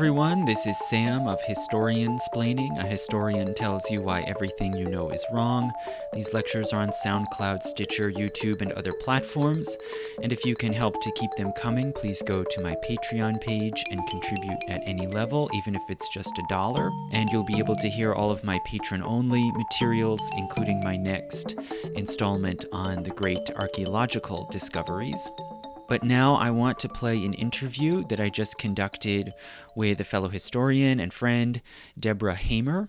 everyone, this is Sam of Historian-splaining. A historian tells you why everything you know is wrong. These lectures are on SoundCloud, Stitcher, YouTube, and other platforms. And if you can help to keep them coming, please go to my Patreon page and contribute at any level, even if it's just $1. And you'll be able to hear all of my patron-only materials, including my next installment on the great archaeological discoveries. But now I want to play an interview that I just conducted with a fellow historian and friend, Deborah Hamer,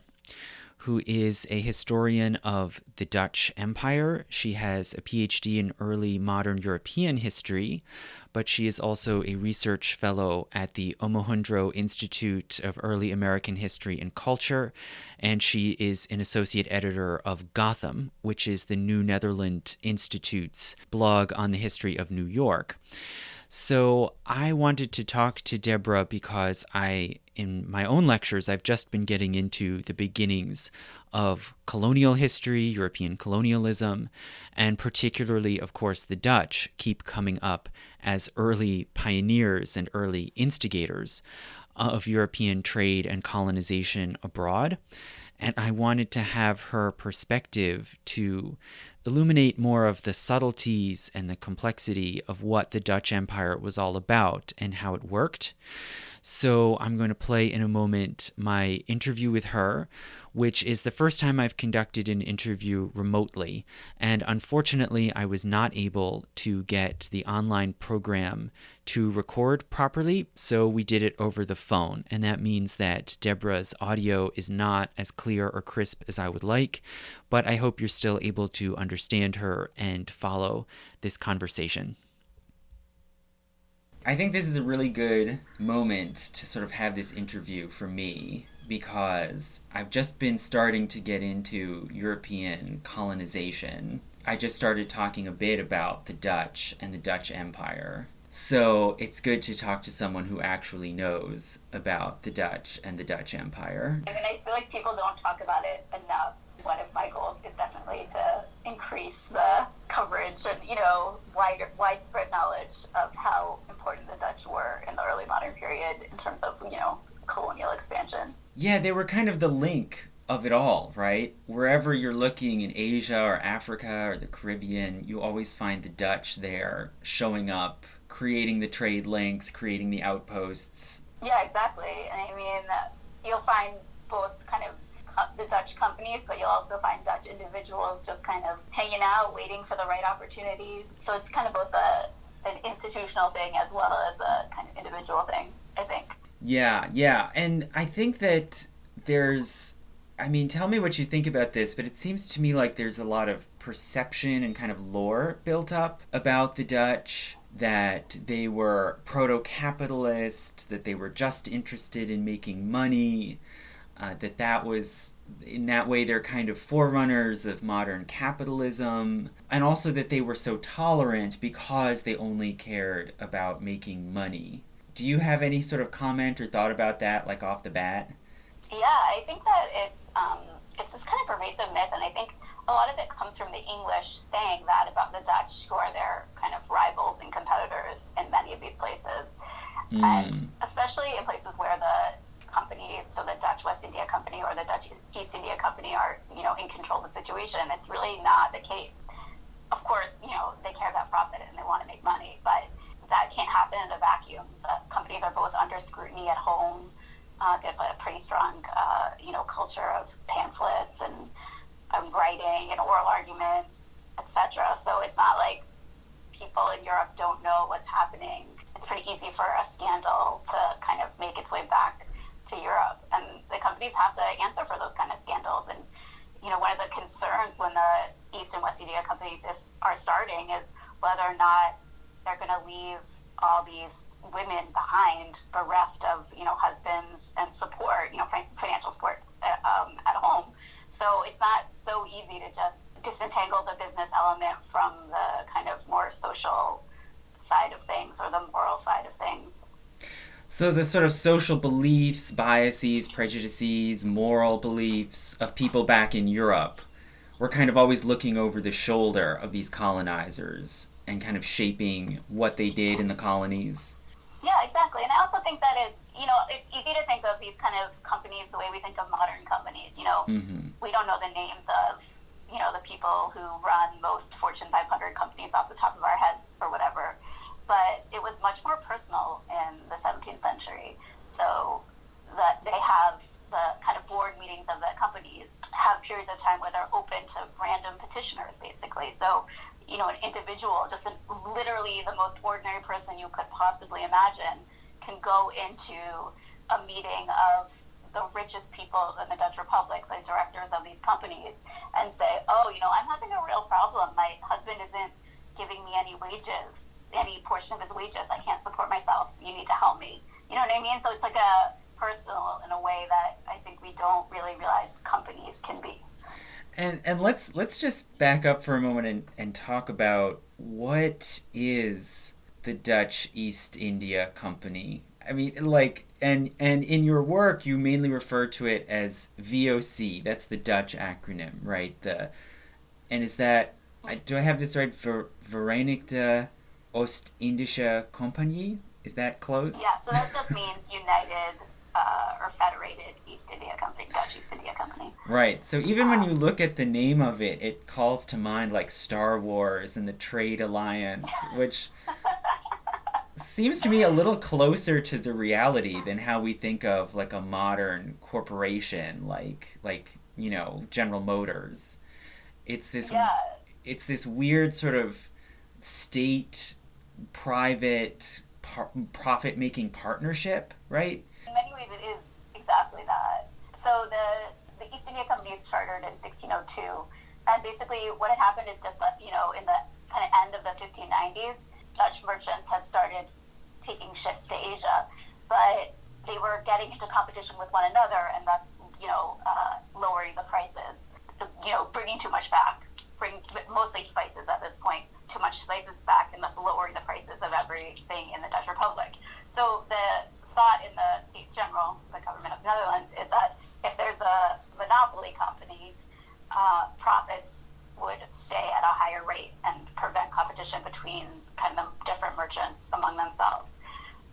who is a historian of the Dutch Empire. She has a PhD in early modern European history, but she is also a research fellow at the Omohundro Institute of Early American History and Culture, and she is an associate editor of Gotham, which is the New Netherland Institute's blog on the history of New York. So I wanted to talk to Deborah because in my own lectures, I've just been getting into the beginnings of colonial history, European colonialism, and particularly, of course, the Dutch keep coming up as early pioneers and early instigators of European trade and colonization abroad. And I wanted to have her perspective to illuminate more of the subtleties and the complexity of what the Dutch Empire was all about and how it worked. So I'm going to play in a moment my interview with her, which is the first time I've conducted an interview remotely. And unfortunately, I was not able to get the online program to record properly, so we did it over the phone. And that means that Deborah's audio is not as clear or crisp as I would like, but I hope you're still able to understand her and follow this conversation. I think this is a really good moment to sort of have this interview for me because I've just been starting to get into European colonization. I just started talking a bit about the Dutch and the Dutch Empire. So it's good to talk to someone who actually knows about the Dutch and the Dutch Empire. I mean, I feel like people don't talk about it enough. One of my goals is definitely to increase the coverage and, widespread knowledge of how important the Dutch were in the early modern period in terms of, colonial expansion. Yeah, they were kind of the link of it all, right? Wherever you're looking in Asia or Africa or the Caribbean, you always find the Dutch there showing up, creating the trade links, creating the outposts. Yeah, exactly. And I mean, you'll find both kind of the Dutch companies, but you'll also find Dutch individuals just kind of hanging out, waiting for the right opportunities. So it's kind of both an institutional thing as well as a kind of individual thing, I think. Yeah. And I think that tell me what you think about this, but it seems to me like there's a lot of perception and kind of lore built up about the Dutch, that they were proto-capitalist, that they were just interested in making money, that was, in that way, they're kind of forerunners of modern capitalism, and also that they were so tolerant because they only cared about making money. Do you have any sort of comment or thought about that, like off the bat? Yeah, I think that it's this kind of pervasive myth, and I think a lot of it comes from the English saying that about the Dutch, who are their kind of rivals and competitors in many of these places. And especially in places where the companies, so the Dutch West India Company or the Dutch East India Company are, in control of the situation. It's really not the case. Of course, they care about profit and they want to make money, but that can't happen in a vacuum. The companies are both under scrutiny at home. There's a pretty strong, culture of pamphlets and writing and oral arguments, etc. So it's not like people in Europe don't know what's happening. It's pretty easy for a scandal to kind of make its way back to Europe, and the companies have to answer for those kind of scandals. And one of the concerns when the East and West India companies are starting is whether or not they're going to leave all these women behind, bereft of husbands and support, financial support at home. So it's not so easy to just disentangle the business element from the kind of more social side of things or the moral side of things. So the sort of social beliefs, biases, prejudices, moral beliefs of people back in Europe were kind of always looking over the shoulder of these colonizers and kind of shaping what they did in the colonies. Yeah, exactly. And I also think that it's, it's easy to think of these kind of companies the way we think of modern companies. We don't know the names of, the people who run most Fortune 500 companies off the top of our heads or whatever. But it was much more personal in the 17th century. So that they have the kind of board meetings of the companies have periods of time where they're open to random petitioners, basically. So, an individual, just literally the most ordinary person you could possibly imagine, can go into a meeting of the richest people in the Dutch Republic, the directors of these companies, and say, I'm having a real problem. My husband isn't giving me any wages, any portion of his wages. I can't support myself. You need to help me. You know what I mean? So it's like a personal in a way that I think we don't really realize companies can be. And let's just back up for a moment and talk about what is the Dutch East India Company. I mean, and in your work you mainly refer to it as VOC. That's the Dutch acronym, right? And is that, do I have this right? Verenigde Oost-Indische Compagnie? Is that close? Yeah, so that just means United or Federated East India Company, Dutch East India Company. Right. So even when you look at the name of it, it calls to mind like Star Wars and the Trade Alliance, which seems to me a little closer to the reality than how we think of like a modern corporation like General Motors. It's this weird sort of state private profit-making partnership, right? In many ways it is exactly that. So the East India Company was chartered in 1602, and basically what had happened is just that, in the kind of end of the 1590s, Dutch merchants had started taking ships to Asia, but they were getting into competition with one another, and thus, lowering the prices, bringing too much back, mostly spices at this point, too much spices back, and thus lowering the prices of everything in the Dutch Republic. So the thought in the States General, the government of the Netherlands, is that if there's a monopoly company, profits would stay at a higher rate and prevent competition between kind of different merchants among themselves.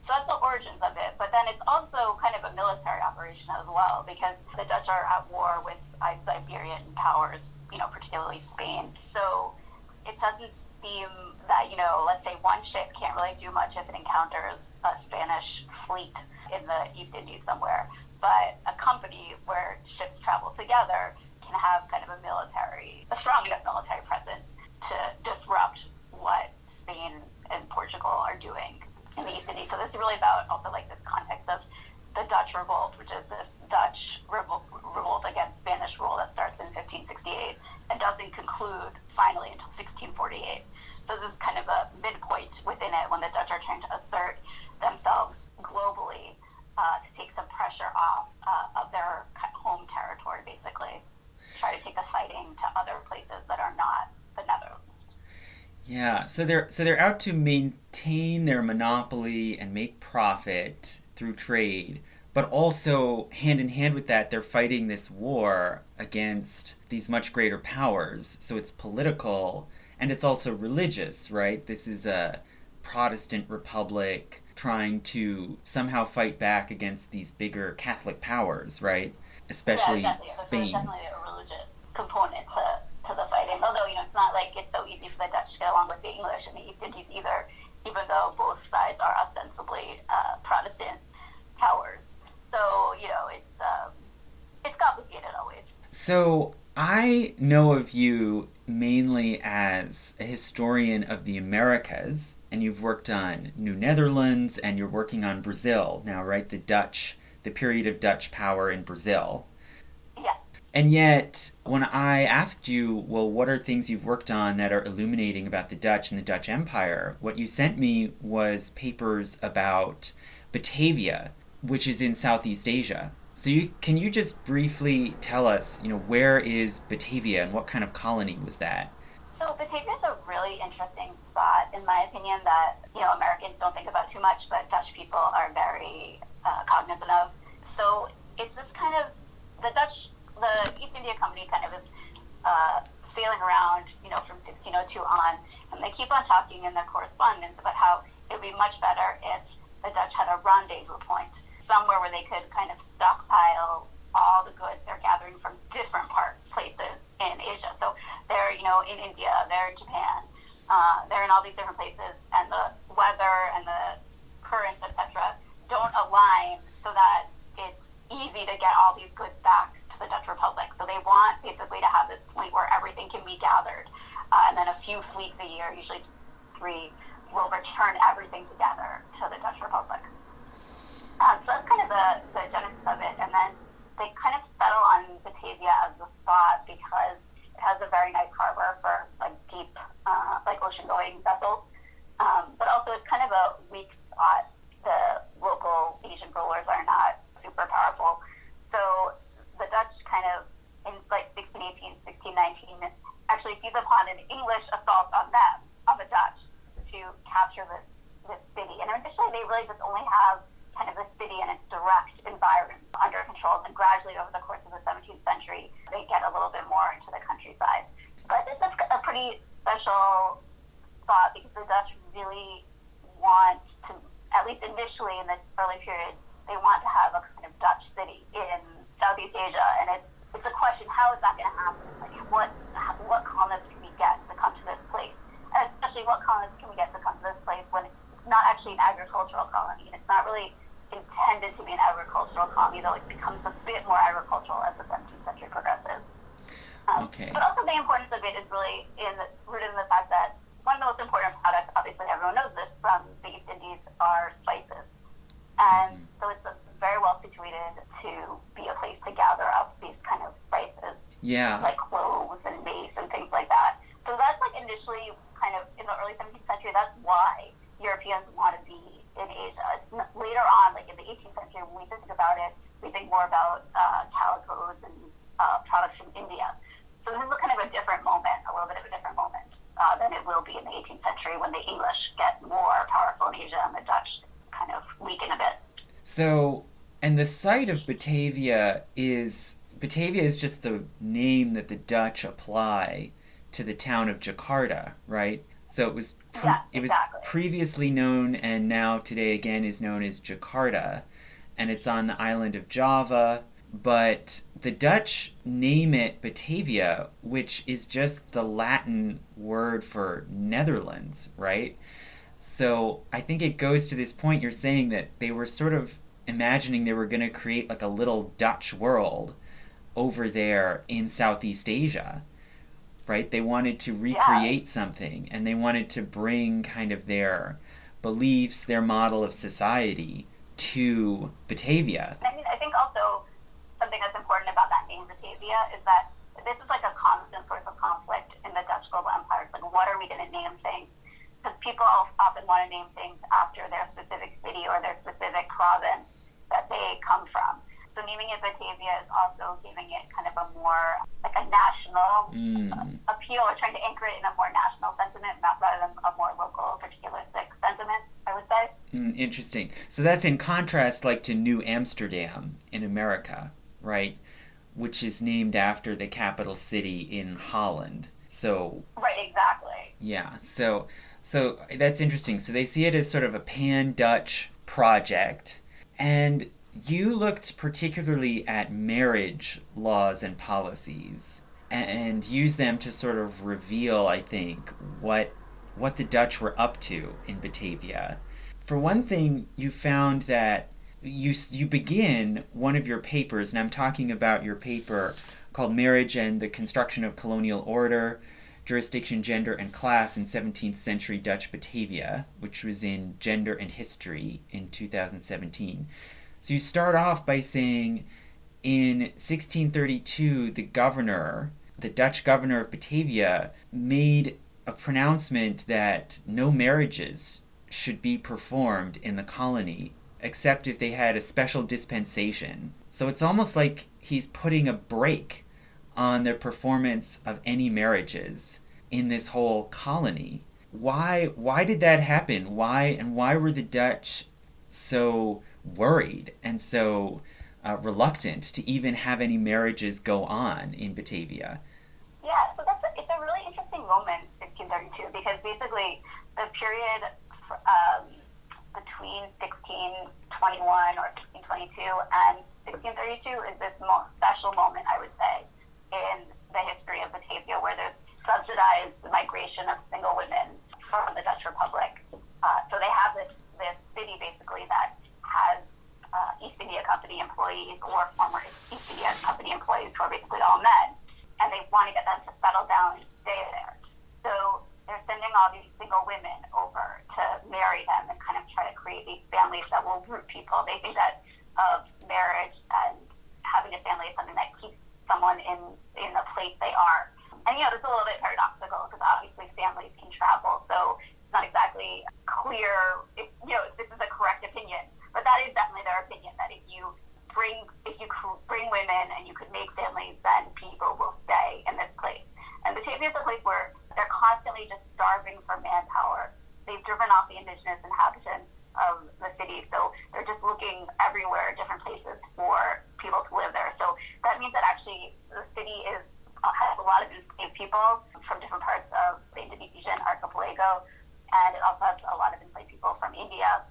So that's the origins of it. But then it's also kind of a military operation as well, because the Dutch are at war with Iberian powers, particularly Spain. So it doesn't seem that, let's say one ship can't really do much if it encounters a Spanish fleet in the East Indies somewhere. But a company where ships travel together can have kind of a strong enough military presence to disrupt what Spain and Portugal are doing in the East Indies. So this is really about also like this context of the Dutch Revolt, which is this Dutch revolt against Spanish rule that starts in 1568 and doesn't conclude finally until 1648. So this is kind of a midpoint within it when the Dutch are trying to assert themselves globally to take some pressure off of their home territory, basically. Try to take the fighting to other places that are not the Netherlands. Yeah, so they're out to maintain their monopoly and make profit through trade, but also hand in hand with that, they're fighting this war against these much greater powers. So it's political and it's also religious, right? This is a Protestant republic trying to somehow fight back against these bigger Catholic powers, right? Especially Spain. There's definitely a religious component to the fighting. Although, it's not like it's so easy for the Dutch to get along with the English and the East Indies either, even though both sides are ostensibly Protestant powers. So, it's complicated always. So I know of you mainly as a historian of the Americas, and you've worked on New Netherlands, and you're working on Brazil now, right? The period of Dutch power in Brazil. Yeah. And yet, when I asked you, well, what are things you've worked on that are illuminating about the Dutch and the Dutch Empire, what you sent me was papers about Batavia, which is in Southeast Asia. So can you just briefly tell us, where is Batavia and what kind of colony was that? So Batavia is a really interesting spot, in my opinion, that, Americans don't think about too much, but Dutch people are very cognizant of. So it's this kind of, the East India Company kind of is sailing around, from 1602 on, and they keep on talking in their correspondence about how it would be much better if the Dutch had a rendezvous point. somewhere where they could kind of stockpile all the goods they're gathering from different places in Asia. So they're, in India, they're in Japan, they're in all these different places, and the weather and the currents, etc., don't align so that it's easy to get all these goods back to the Dutch Republic. So they want basically to have this point where everything can be gathered, and then a few fleets a year, usually 3, will return everything together to the Dutch Republic. So that's kind of the genesis of it, and then they kind of settle on Batavia as the spot because it has a very nice harbor for deep, ocean-going vessels, but also it's kind of a weak spot. The local Asian rulers are not super powerful, so the Dutch kind of in 1618, 1619 actually seize upon an English assault on them, on the Dutch, to capture this city. And initially they really just only have kind of the city and its direct environment under control, and gradually over the course of the 17th century they get a little bit more into the countryside. But this is a pretty special spot because the Dutch really want to, at least initially in this early period, they want to have a kind of Dutch city in Southeast Asia, and it's a question, how is that going to happen? What colonists can we get to come to this place? And especially what colonists can we get to come to this place when it's not actually an agricultural colony, and it's not really intended to be an agricultural colony, though it becomes a bit more agricultural as the 17th century progresses. But also the importance of it is really rooted in the fact that one of the most important products, obviously everyone knows this, from the East Indies are spices. And so it's very well situated to be a place to gather up these kind of spices, like cloves and mace and things like that. So that's initially kind of in the early 17th century, that's why Europeans want to be in Asia. It's later on, in the 18th century, when we think about it, we think more about calicos and products from India. So this is kind of a different moment, a little bit of a different moment than it will be in the 18th century when the English get more powerful in Asia and the Dutch kind of weaken a bit. So, and the site of Batavia is just the name that the Dutch apply to the town of Jakarta, right? So it was previously known, and now today again is known as Jakarta, and it's on the island of Java. But the Dutch name it Batavia, which is just the Latin word for Netherlands, right? So I think it goes to this point you're saying that they were sort of imagining they were going to create a little Dutch world over there in Southeast Asia, right? They wanted to recreate something, and they wanted to bring kind of their beliefs, their model of society to Batavia. I think also something that's important about that name Batavia is that this is a constant source of conflict in the Dutch global empire. It's what are we going to name things? Because people often want to name things after their specific city or their specific province that they come from. So naming it Batavia is also giving it kind of a more a national appeal, or trying to anchor it in a more national sentiment rather than a more local, particularistic sentiment, I would say. Interesting. So that's in contrast to New Amsterdam in America, right? Which is named after the capital city in Holland. So right, exactly. Yeah. So that's interesting. So they see it as sort of a pan-Dutch project. And you looked particularly at marriage laws and policies and used them to sort of reveal, I think, what the Dutch were up to in Batavia. For one thing, you found that you begin one of your papers, and I'm talking about your paper called Marriage and the Construction of Colonial Order, Jurisdiction, Gender, and Class in 17th Century Dutch Batavia, which was in Gender and History in 2017. So you start off by saying, in 1632, the Dutch governor of Batavia, made a pronouncement that no marriages should be performed in the colony, except if they had a special dispensation. So it's almost like he's putting a brake on the performance of any marriages in this whole colony. Why did that happen? Why were the Dutch so worried and so reluctant to even have any marriages go on in Batavia? Yeah, so it's a really interesting moment, 1632, because basically the period between 1621 or 1622, and 1632 is this most special moment, I would say, in the history of Batavia, where there's subsidized migration of single women from the Dutch Republic. So they have this city basically that has East India Company employees or former East India Company employees who are basically all men, and they want to get them to settle down and stay there. So they're sending all these single women over to marry them and kind of try to create these families that will root people. They think that of marriage and having a family is something that keeps someone in the place they are. And, this is a little bit paradoxical because obviously families can travel, so it's not exactly clear if this is a correct opinion. But that is definitely their opinion, that if you bring women and you could make families, then people will stay in this place. And Batavia is a place where they're constantly just starving for manpower. They've driven off the indigenous inhabitants of the city, so they're just looking everywhere, different places for people to live there. So that means that actually the city has a lot of enslaved people from different parts of the Indonesian archipelago, and it also has a lot of enslaved people from India.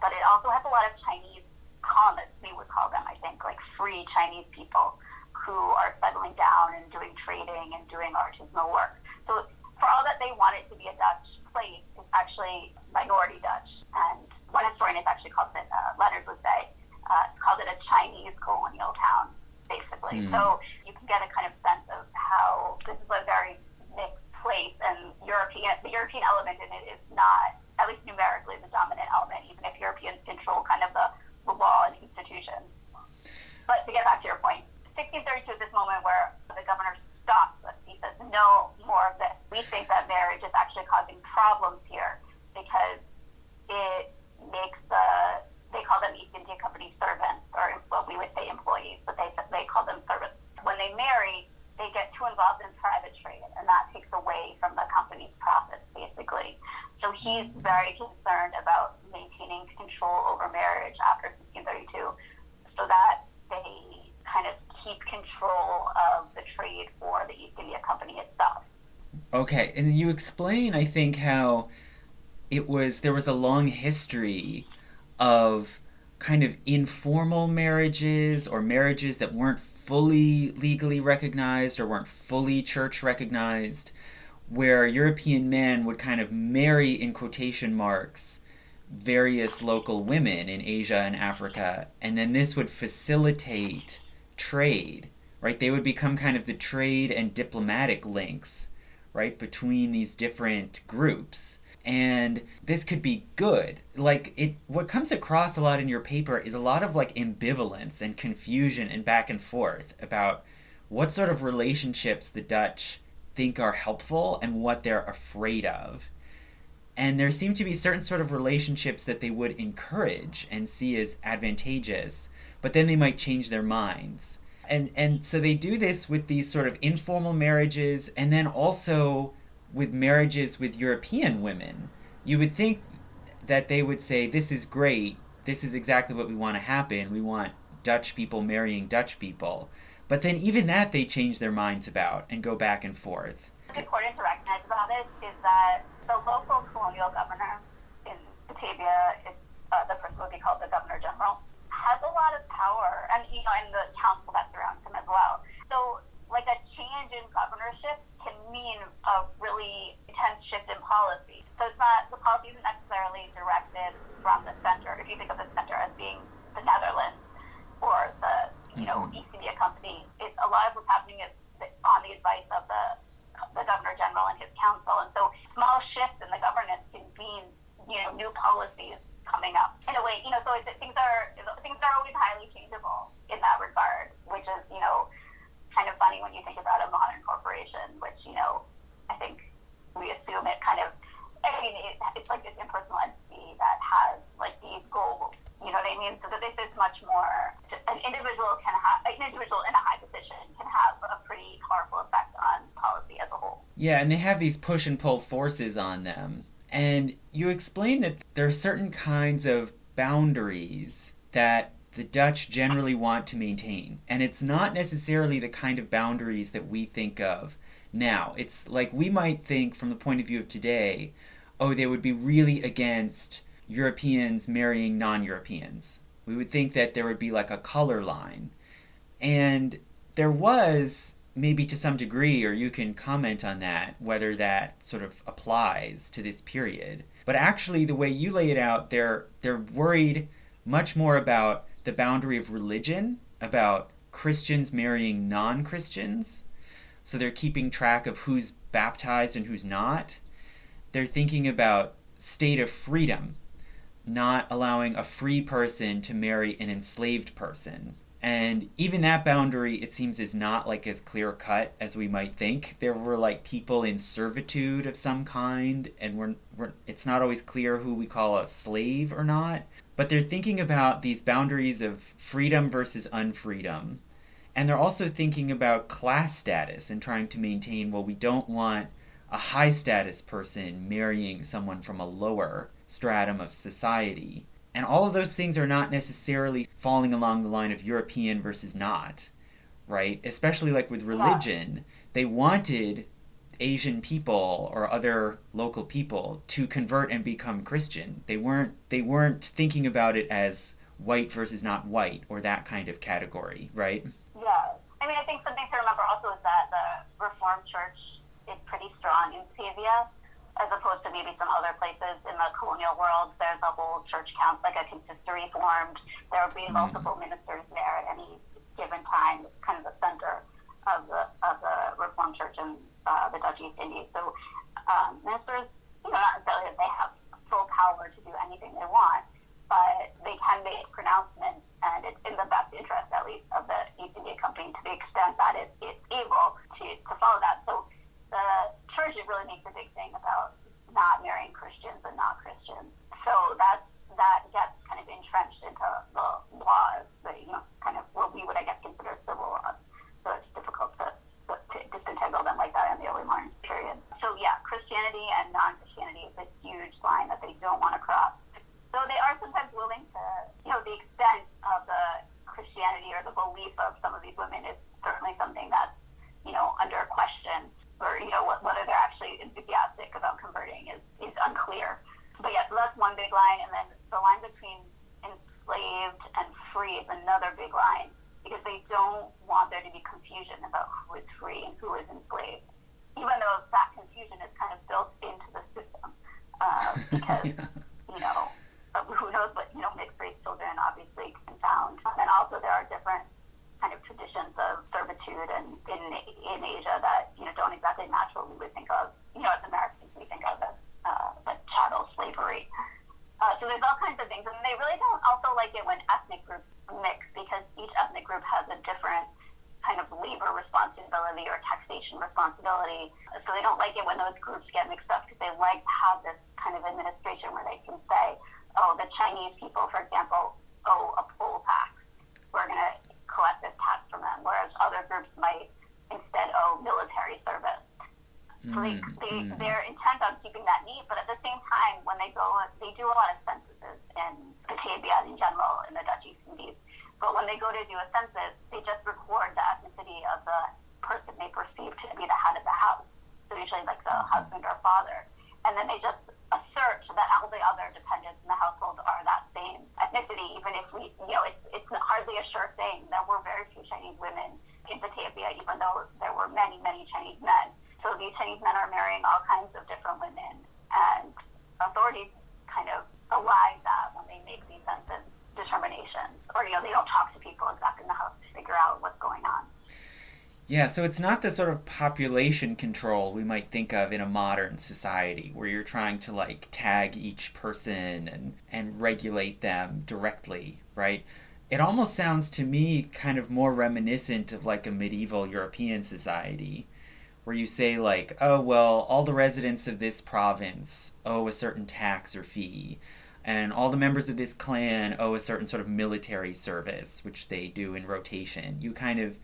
But it also has a lot of Chinese colonists, we would call them, I think, like free Chinese people who are settling down and doing trading and doing artisanal work. So for all that they want it to be a Dutch place, it's actually minority Dutch. And one historian has actually called it, Leonard would say, called it a Chinese colonial town, basically. So you can get a kind of sense of how this is a very mixed place, and the European element in it is not, at least numerically, the dominant element, even if Europeans control kind of the law and institutions. But to get back to your point, 1632 is this moment where the governor stops us. He says, no more of this. We think that marriage is actually causing problems here because it makes they call them East India Company servants, or what we would say employees, but they call them servants. When they marry, they get too involved in private trade, and that takes away from the company's profits, basically. So he's very concerned about maintaining control over marriage after 1632 so that they kind of keep control of the trade for the East India Company itself. Okay, and you explain, I think, how there was a long history of kind of informal marriages or marriages that weren't fully legally recognized or weren't fully church recognized, where European men would kind of marry, in quotation marks, various local women in Asia and Africa, and then this would facilitate trade, right? They would become kind of the trade and diplomatic links, right, between these different groups. And this could be good. What comes across a lot in your paper is a lot of ambivalence and confusion and back and forth about what sort of relationships the Dutch think are helpful and what they're afraid of. And there seem to be certain sort of relationships that they would encourage and see as advantageous, but then they might change their minds. And so they do this with these sort of informal marriages, and then also with marriages with European women. You would think that they would say, this is great, this is exactly what we want to happen, we want Dutch people marrying Dutch people. But then even that they change their minds about and go back and forth. What's important to recognize about it is that the local colonial governor in Batavia, the person would be called the Governor General, has a lot of power, and the council that surrounds him as well. So a change in governorship can mean a really intense shift in policy. So the policy isn't necessarily directed from the center. If you think of the center as being the Netherlands or the East India Company, a lot of what's happening is on the advice of the Governor General and his council. And so small shifts in the governance can mean new policies coming up in a way. So things are always highly changeable in that regard, which is kind of funny when you think about a modern corporation, which, I think we assume it kind of, it's like this impersonal entity that has these goals, you know what I mean? So that this is much more, an individual in a high position can have a pretty powerful effect on policy as a whole. Yeah, and they have these push and pull forces on them. And you explain that there are certain kinds of boundaries that the Dutch generally want to maintain. And it's not necessarily the kind of boundaries that we think of now. It's like we might think from the point of view of today, they would be really against Europeans marrying non-Europeans. We would think that there would be like a color line. And there was, maybe to some degree, or you can comment on that, whether that sort of applies to this period. But actually, the way you lay it out, they're worried much more about the boundary of religion, about Christians marrying non-Christians. So they're keeping track of who's baptized and who's not. They're thinking about state of freedom, not allowing a free person to marry an enslaved person. And even that boundary, it seems, is not like as clear cut as we might think. There were like people in servitude of some kind, and it's not always clear who we call a slave or not. But they're thinking about these boundaries of freedom versus unfreedom. And they're also thinking about class status and trying to maintain, well, we don't want a high status person marrying someone from a lower stratum of society. And all of those things are not necessarily falling along the line of European versus not, right? Especially like with religion, they wanted Asian people or other local people to convert and become Christian. They weren't thinking about it as white versus not white or that kind of category, right? Yeah. I mean, I think something to remember also is that the Reformed Church is pretty strong in Batavia, as opposed to maybe some other places in the colonial world. There's a whole church council, like a consistory formed. There will be multiple ministers there at any given time. It's kind of the center of the Reformed Church in the Dutch East Indies. So ministers, not necessarily that they have full power to do anything they want, but they can make pronouncements, and it's in the best interest, at least, of the East India Company to the extent that it's able to follow that. So the church really makes a big thing about not marrying Christians and not Christians. So that gets kind of entrenched into the laws, kind of what we would, I guess, consider civil laws. So it's difficult to disentangle them like that in the early modern period. So yeah, Christianity and non-Christianity is a huge line that they don't want to cross. So they are sometimes willing to, the extent of the Christianity or the belief of some of these women is certainly something that's, under question, or, whether they're actually enthusiastic about converting is unclear. But yeah, so that's one big line. And then the line between enslaved and free is another big line, because they don't want there to be confusion about who is free and who is enslaved, even though that confusion is kind of built into the system. Because, who knows what, mixed race children obviously confound. And also there are different kind of traditions of servitude and in Asia that, don't exactly match what we would think of, as Americans we think of as like chattel slavery. So there's all kinds of things. And they really don't also like it when ethnic groups mix, because each ethnic group has a different kind of labor responsibility or taxation responsibility. So they don't like it when those groups get mixed up, because they like to have this kind of administration where they can say, oh, the Chinese people, for example, owe a poll tax. We're going to collect this tax from them, whereas other groups might instead owe military service. So they're intent on keeping that neat, but at the same time, when they go, they do a lot of censuses in Batavia in general, in the Dutch East Indies. But when they go to do a census, they just record the ethnicity of the person they perceive to be the head of the house. So usually like the husband or father. And then they just assert that all the other dependents in the household are that same ethnicity, even if it's hardly a sure thing. There were very few Chinese women in Batavia, even though there were many, many Chinese men. So these Chinese men are marrying all kinds of different women, and authorities kind of belie that when they make these census determinations, or they don't talk to people exactly in the house to figure out what's going on. Yeah, so it's not the sort of population control we might think of in a modern society, where you're trying to like tag each person and regulate them directly, right? It almost sounds to me kind of more reminiscent of like a medieval European society, where you say like, oh, well, all the residents of this province owe a certain tax or fee, and all the members of this clan owe a certain sort of military service, which they do in rotation. You kind of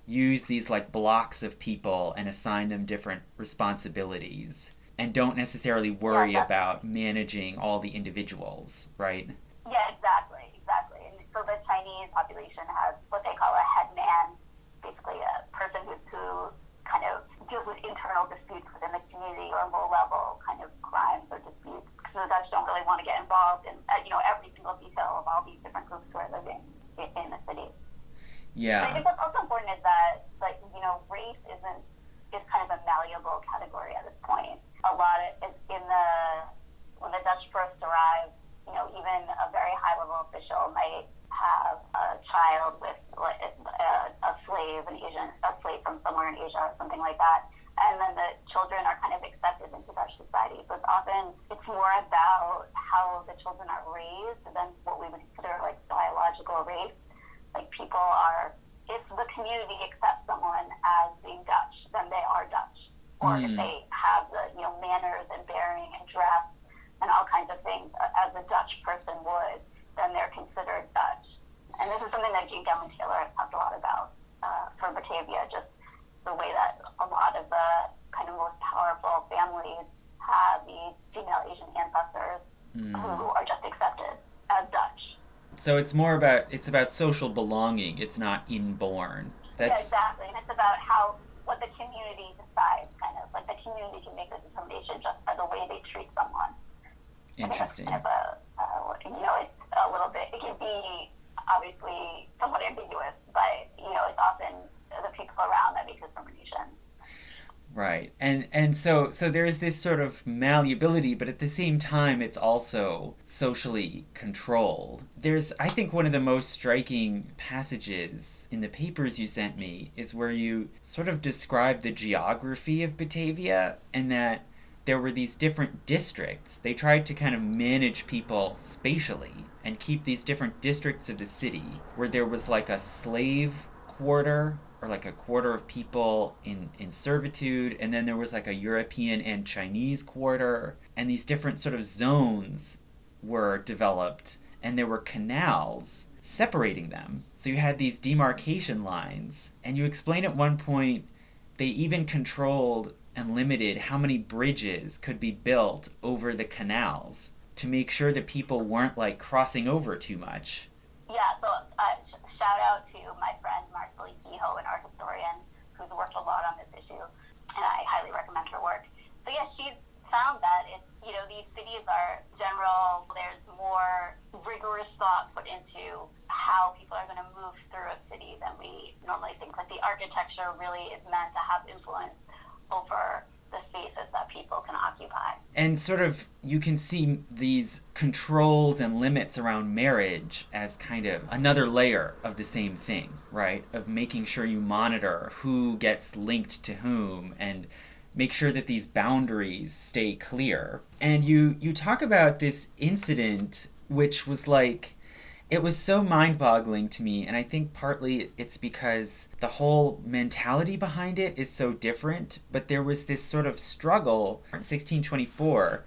use these like blocks of people and assign them different responsibilities, and don't necessarily worry about managing all the individuals, right? Yeah, exactly. And so the Chinese population has what they call a headman, basically a person who kind of deals with internal disputes within the community or low-level kind of crimes or disputes. So the Dutch don't really want to get involved in every single detail of all these different groups where there's I Yeah. think what's also important is that, like, race is kind of a malleable category at this point. A lot of in the when the Dutch first arrived, even a very high level official might have a child with like a slave, a slave from somewhere in Asia or something like that, and then the children are kind of accepted into Dutch society. So it's more about how the children are raised than what we would consider like biological race. Like if the community accepts someone as being Dutch, then they are Dutch. Or if they have the manners and bearing and dress and all kinds of things as a Dutch person would, then they're considered Dutch. And this is something that Jean Gelman Taylor has talked a lot about for Batavia, just the way that a lot of the kind of most powerful families have these female Asian ancestors who are just accepted as Dutch. So it's about social belonging. It's not inborn. Yeah, exactly. And it's about what the community decides, kind of. Like the community can make the determination just by the way they treat someone. Interesting. Kind of it's a little bit, it can be obviously somewhat ambiguous, but, it's often the people around that make the determination. Right. And so there is this sort of malleability, but at the same time it's also socially controlled. There's, I think, one of the most striking passages in the papers you sent me is where you sort of describe the geography of Batavia, and that there were these different districts. They tried to kind of manage people spatially and keep these different districts of the city where there was like a slave quarter, or like a quarter of people in servitude, and then there was like a European and Chinese quarter, and these different sort of zones were developed, and there were canals separating them. So you had these demarcation lines, and you explain at one point they even controlled and limited how many bridges could be built over the canals to make sure that people weren't like crossing over too much. Yeah, so shout out to my friend Marcely Kehoe, an art historian who's worked a lot on this issue, and I highly recommend her work. So yeah, she's found that these cities are general, there's more rigorous thought put into how people are going to move through a city than we normally think. Like the architecture really is meant to have influence over the spaces that people can occupy. And sort of, you can see these controls and limits around marriage as kind of another layer of the same thing, right? Of making sure you monitor who gets linked to whom and make sure that these boundaries stay clear. And you talk about this incident, which was like, it was so mind-boggling to me, and I think partly it's because the whole mentality behind it is so different, but there was this sort of struggle in 1624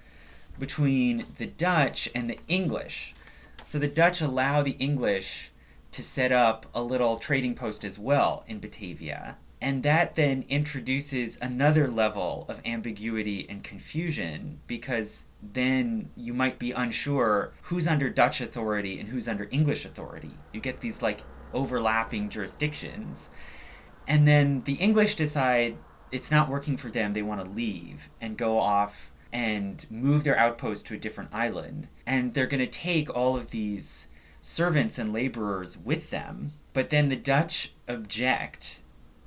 between the Dutch and the English. So the Dutch allow the English to set up a little trading post as well in Batavia, and that then introduces another level of ambiguity and confusion, because then you might be unsure who's under Dutch authority and who's under English authority. You get these like overlapping jurisdictions. And then the English decide it's not working for them, they want to leave and go off and move their outpost to a different island. And they're going to take all of these servants and laborers with them. But then the Dutch object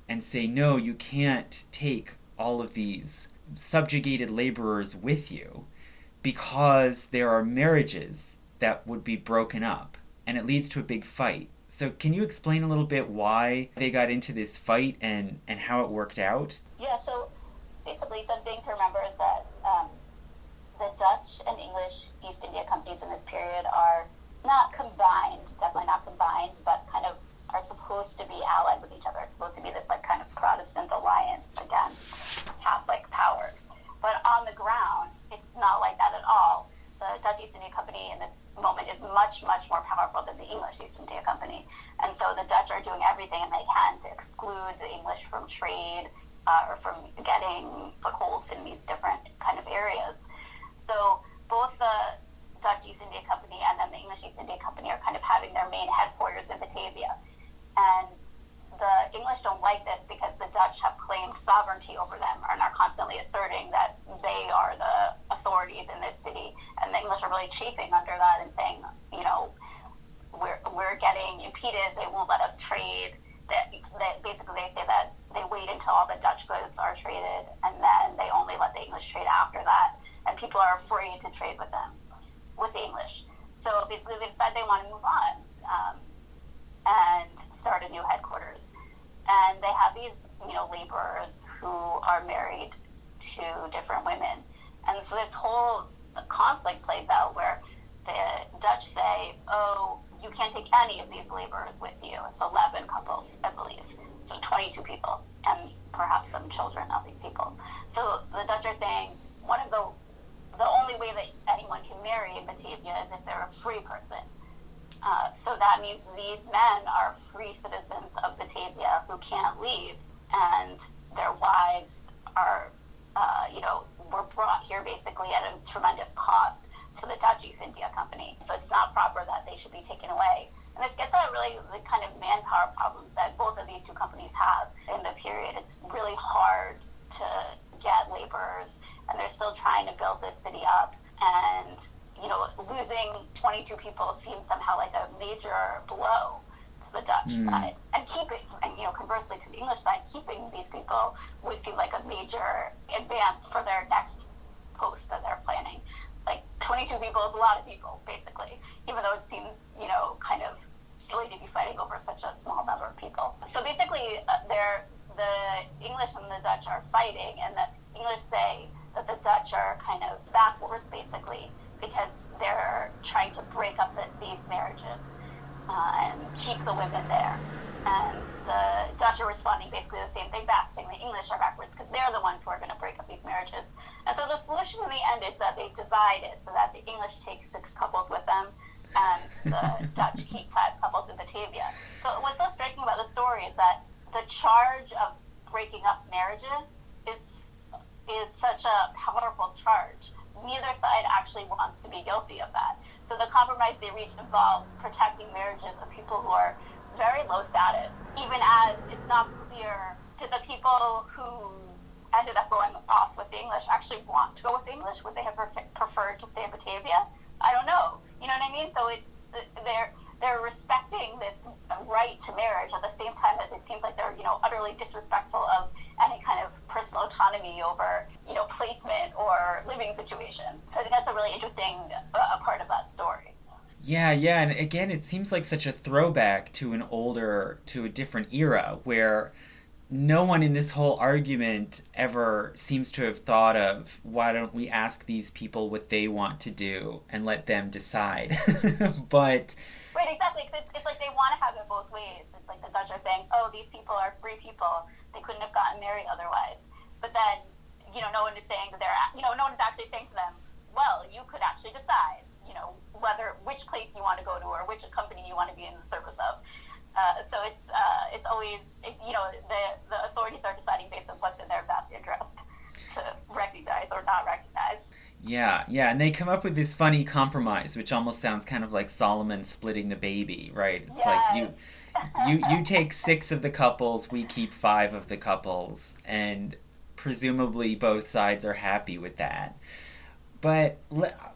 and say, no, you can't take all of these subjugated laborers with you, because there are marriages that would be broken up, and it leads to a big fight. So can you explain a little bit why they got into this fight and how it worked out? Yeah, so basically something to remember is that the Dutch and English East India Companies in this period are not combined, definitely not combined, but kind of are supposed to be allied with each other. It's supposed to be this like kind of Protestant alliance against Catholic powers. But on the ground, it's not like that at all. The Dutch East India Company in this moment is much, much more powerful than the English East India Company. And so the Dutch are doing everything they can to exclude the English from trade or from getting footholds in these different kind of areas. So both the Dutch East India Company and then the English East India Company are kind of having their main headquarters in Batavia. And the English don't like this because the Dutch have claimed sovereignty over them and are constantly asserting that they are the authorities in this city. And the English are really chafing under that and saying, we're getting impeded, they won't let us trade. after that, and people are afraid to trade with them, with the English. So basically they decide they want to move on and start a new headquarters. And they have these, laborers who are married to different women. And so this whole conflict plays out where the Dutch say, oh, you can't take any of these laborers with you. It's 11 couples, I believe. So 22 people, and perhaps some children of these people. So the Dutch are saying one of the only way that anyone can marry in Batavia is if they're a free person. So that means these men are free citizens of Batavia who can't leave, and their wives are, were brought here basically at a tremendous cost to the Dutch East India Company. So it's not proper that they should be taken away. And this gets at really the kind of manpower problems that both of these two companies have in the period. It's really hard to get laborers, and they're still trying to build this city up. And, losing 22 people seems somehow like a major blow to the Dutch side. And conversely to the English side, keeping these people would seem like a major advance for their next post that they're planning. Like 22 people is a lot of people, basically, even though it seems, kind of silly to be fighting over such a small number of people. So basically, the English and the Dutch are fighting, and the English say that the Dutch are kind of backwards, basically, because they're trying to break up these marriages and keep the women there. And the Dutch are responding basically the same thing back, saying the English are backwards because they're the ones who are going to break up these marriages. And so the solution in the end is that they divide it so that the English take 6 couples with them and the Dutch keep 5 couples in Batavia. So what's so striking about the story is that the charge of breaking up marriages is such a powerful charge. Neither side actually wants to be guilty of that. So the compromise they reached involves protecting marriages of people who are very low status, even as it's not clear to the people who ended up going off with the English actually want to go with the English. Would they have preferred to stay in Batavia? I don't know. You know what I mean? So they're respecting this right to marriage at the same time that it seems like they're utterly disrespectful of any kind of personal autonomy over placement or living situation. So I think that's a really interesting part of that story. Yeah, and again, it seems like such a throwback to a different era where no one in this whole argument ever seems to have thought of, why don't we ask these people what they want to do and let them decide. But right, exactly. It's like they want to have it both ways. It's like the Dutch are saying, oh, these people are free people. They couldn't have gotten married otherwise. But then, no one is saying that no one is actually saying to them, well, you could actually decide, which place you want to go to or which company you want to be in the service of. So it's always, the authorities are deciding based on what's in their best interest to recognize or not recognize. Yeah, and they come up with this funny compromise, which almost sounds kind of like Solomon splitting the baby, right? It's like you take 6 of the couples, we keep 5 of the couples, and presumably both sides are happy with that. But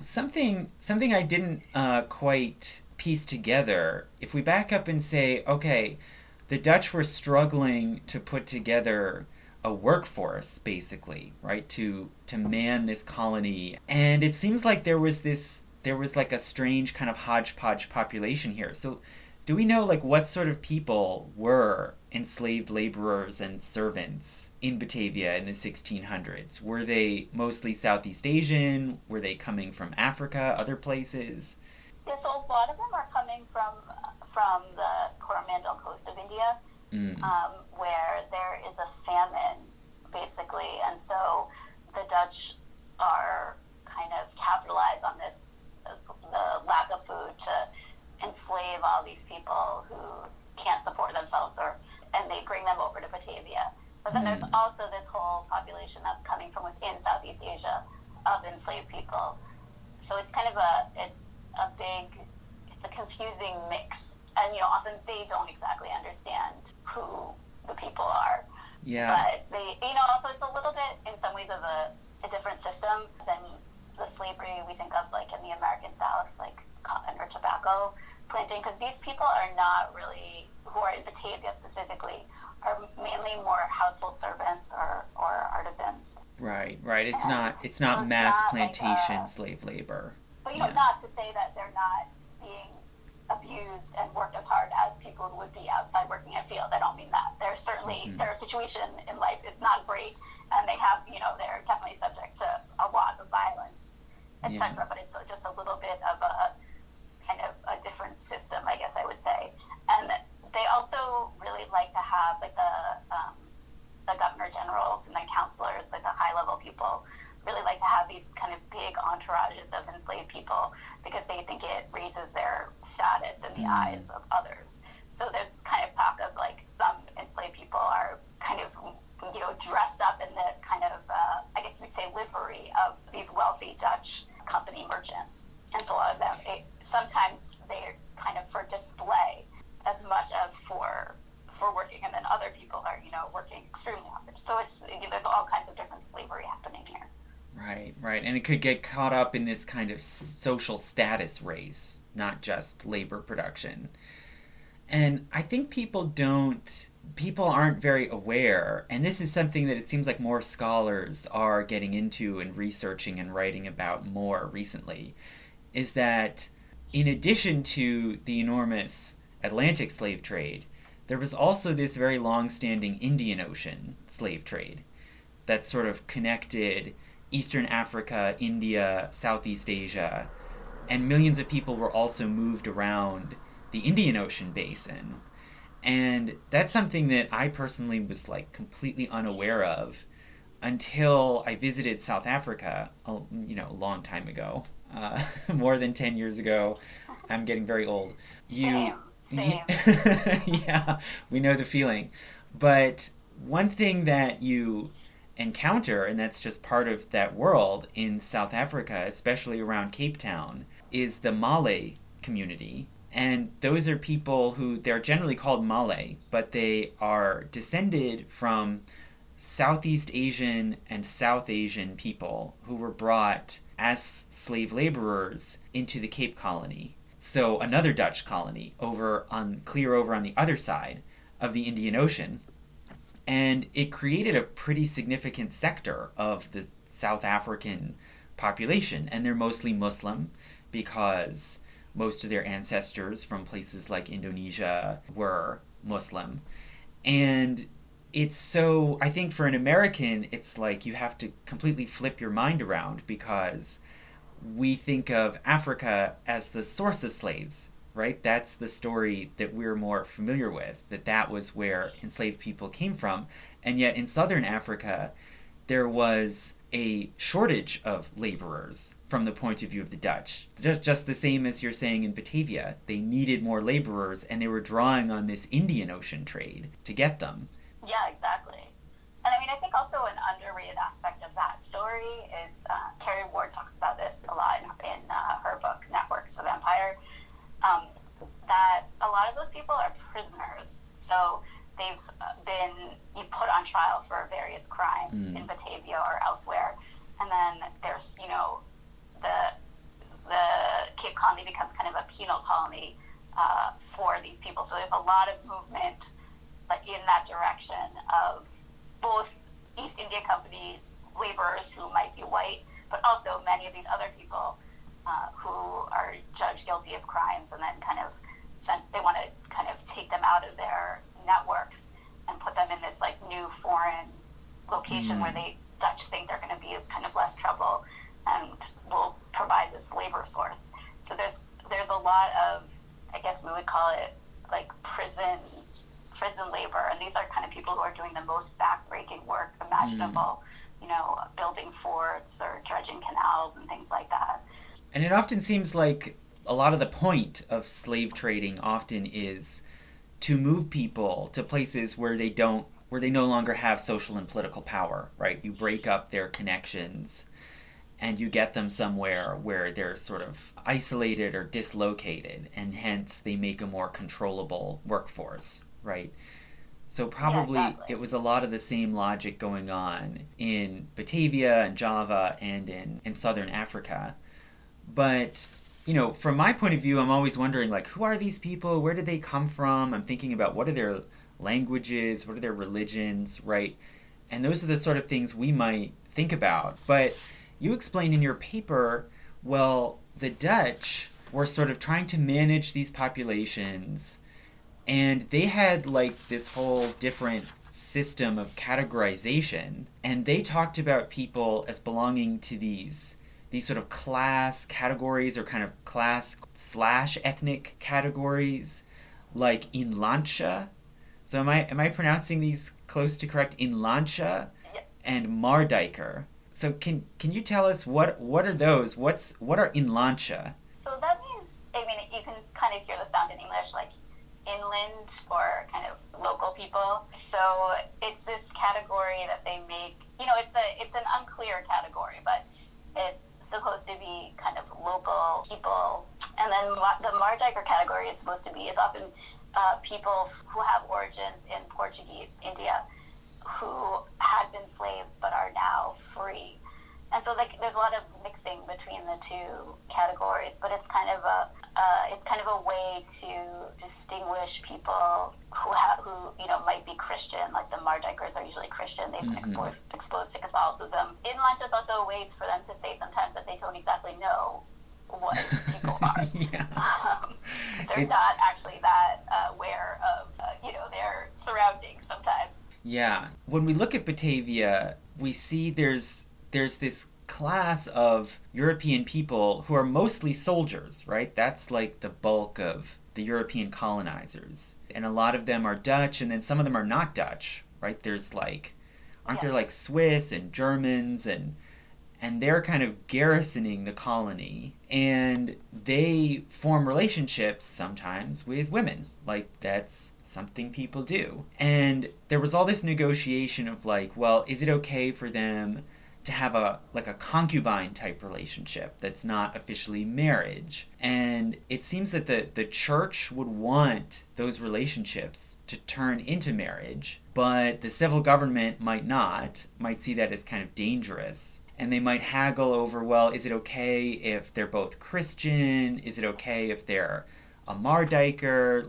something I didn't quite piece together, if we back up and say, okay, the Dutch were struggling to put together a workforce, basically, right, to man this colony, and it seems like there was like a strange kind of hodgepodge population here. So do we know what sort of people were enslaved laborers and servants in Batavia in the 1600s? Were they mostly Southeast Asian? Were they coming from Africa, other places? Yeah, so a lot of them are coming from the Coromandel coast of India, where there is a famine, basically, and so the Dutch are kind of capitalize on this, the lack of food, to enslave all these people who can't support themselves, and they bring them over to Batavia. But then there's also this whole population that's coming from within Southeast Asia of enslaved people. So it's kind of it's a confusing mix. And, often they don't exactly understand who the people are. Yeah. But they, also it's a little bit, in some ways, of a different system than the slavery we think of, in the American South, like cotton or tobacco planting, because these people are not really, who are in Batavia specifically, are mainly more household servants or artisans. Right. Right. It's So not it's mass not like plantation slave labor. but Yeah. not to say that they're not being abused and worked as hard as people who would be outside working in fields. I don't mean that. There's certainly their situation in life is not great, and they have they're definitely subject to a lot of violence, etc. Yeah. But it's just a little bit of a kind of a different system, I guess I would say. And they also really like to have like the governor generals and the counselors, like the high level people, really like to have these kind of big entourages of enslaved people because they think it raises their status in the eyes of others. So there's kind of talk of like some enslaved people are kind of dressed up in the kind of I guess we'd say livery of these wealthy Dutch company merchants. And so a lot of them sometimes they're kind of for display as much as for working, and then other people are working extremely hard. So there's all kinds of different slavery happening here. Right. And it could get caught up in this kind of social status race, not just labor production. And I think people aren't very aware, and this is something that it seems like more scholars are getting into and researching and writing about more recently, is that in addition to the enormous Atlantic slave trade, there was also this very long-standing Indian Ocean slave trade that sort of connected Eastern Africa, India, Southeast Asia, and millions of people were also moved around the Indian Ocean basin. And that's something that I personally was like completely unaware of until I visited South Africa, a long time ago, more than 10 years ago. I'm getting very old. Same. Yeah, we know the feeling. But one thing that you encounter, and that's just part of that world in South Africa, especially around Cape Town, is the Malay community. And those are people who, they're generally called Malay, but they are descended from Southeast Asian and South Asian people who were brought as slave laborers into the Cape Colony. So another Dutch colony clear over on the other side of the Indian Ocean. And it created a pretty significant sector of the South African population. And they're mostly Muslim because most of their ancestors from places like Indonesia were Muslim. And I think for an American, it's like you have to completely flip your mind around because we think of Africa as the source of slaves, right? That's the story that we're more familiar with, that was where enslaved people came from. And yet in southern Africa, there was a shortage of laborers from the point of view of the Dutch. Just the same as you're saying in Batavia. They needed more laborers, and they were drawing on this Indian Ocean trade to get them. Yeah, exactly. And I mean, I think also an underrated aspect of that story is Carrie Ward talks about this a lot in her book, Networks of Empire, that a lot of those people are prisoners. So they've been put on trial for various crimes in Batavia or elsewhere. And then there's, the Cape Colony becomes kind of a penal colony for these people. So there's a lot of movement in that direction of both East India Company laborers who might be white, but also many of these other people who are judged guilty of crimes, and then they want to kind of take them out of their networks and put them in this new foreign location where they Dutch think they're going to be kind of less trouble and will provide this labor source. So there's a lot of, I guess we would call it prison labor, and these are kind of people who are doing the most backbreaking work imaginable, building forts or dredging canals and things like that. And it often seems like a lot of the point of slave trading often is to move people to places where they no longer have social and political power, right? You break up their connections and you get them somewhere where they're sort of isolated or dislocated, and hence they make a more controllable workforce, right? So probably it was a lot of the same logic going on in Batavia and Java and in southern Africa. But, from my point of view, I'm always wondering, who are these people? Where did they come from? I'm thinking about what are their languages? What are their religions, right? And those are the sort of things we might think about. But you explained in your paper, well, the Dutch were sort of trying to manage these populations, and they had like this whole different system of categorization, and they talked about people as belonging to these sort of class categories, or kind of class slash ethnic categories, like Inlandsche. So am I pronouncing these close to correct? Inlandsche and Maardijker. So can you tell us what are those? What are Inlandsche? So that means, I mean, you can kind of hear the sound in English, like inland, or kind of local people. So it's this category that they make. It's an unclear category, but it's supposed to be kind of local people. And then the Maardijker category is often people who have origins in Portuguese India, who had been slaves but are now free. And so there's a lot of mixing between the two categories, but it's kind of a way to distinguish people who might be Christian. Like the Maardijkers are usually Christian. They've been exposed to Catholicism. Inlandsche is also a way for them to say sometimes that they don't exactly know what people are. They're not actually that aware of their surroundings sometimes. Yeah. When we look at Batavia, we see there's this class of European people who are mostly soldiers, right? That's like the bulk of the European colonizers. And a lot of them are Dutch, and then some of them are not Dutch, right? There's aren't there like Swiss and Germans, and they're kind of garrisoning the colony, and they form relationships sometimes with women. Like, that's something people do. And there was all this negotiation of well, is it okay for them to have a concubine type relationship that's not officially marriage? And it seems that the church would want those relationships to turn into marriage, but the civil government might see that as kind of dangerous. And they might haggle over, well, is it okay if they're both Christian? Is it okay if they're a Maardijker?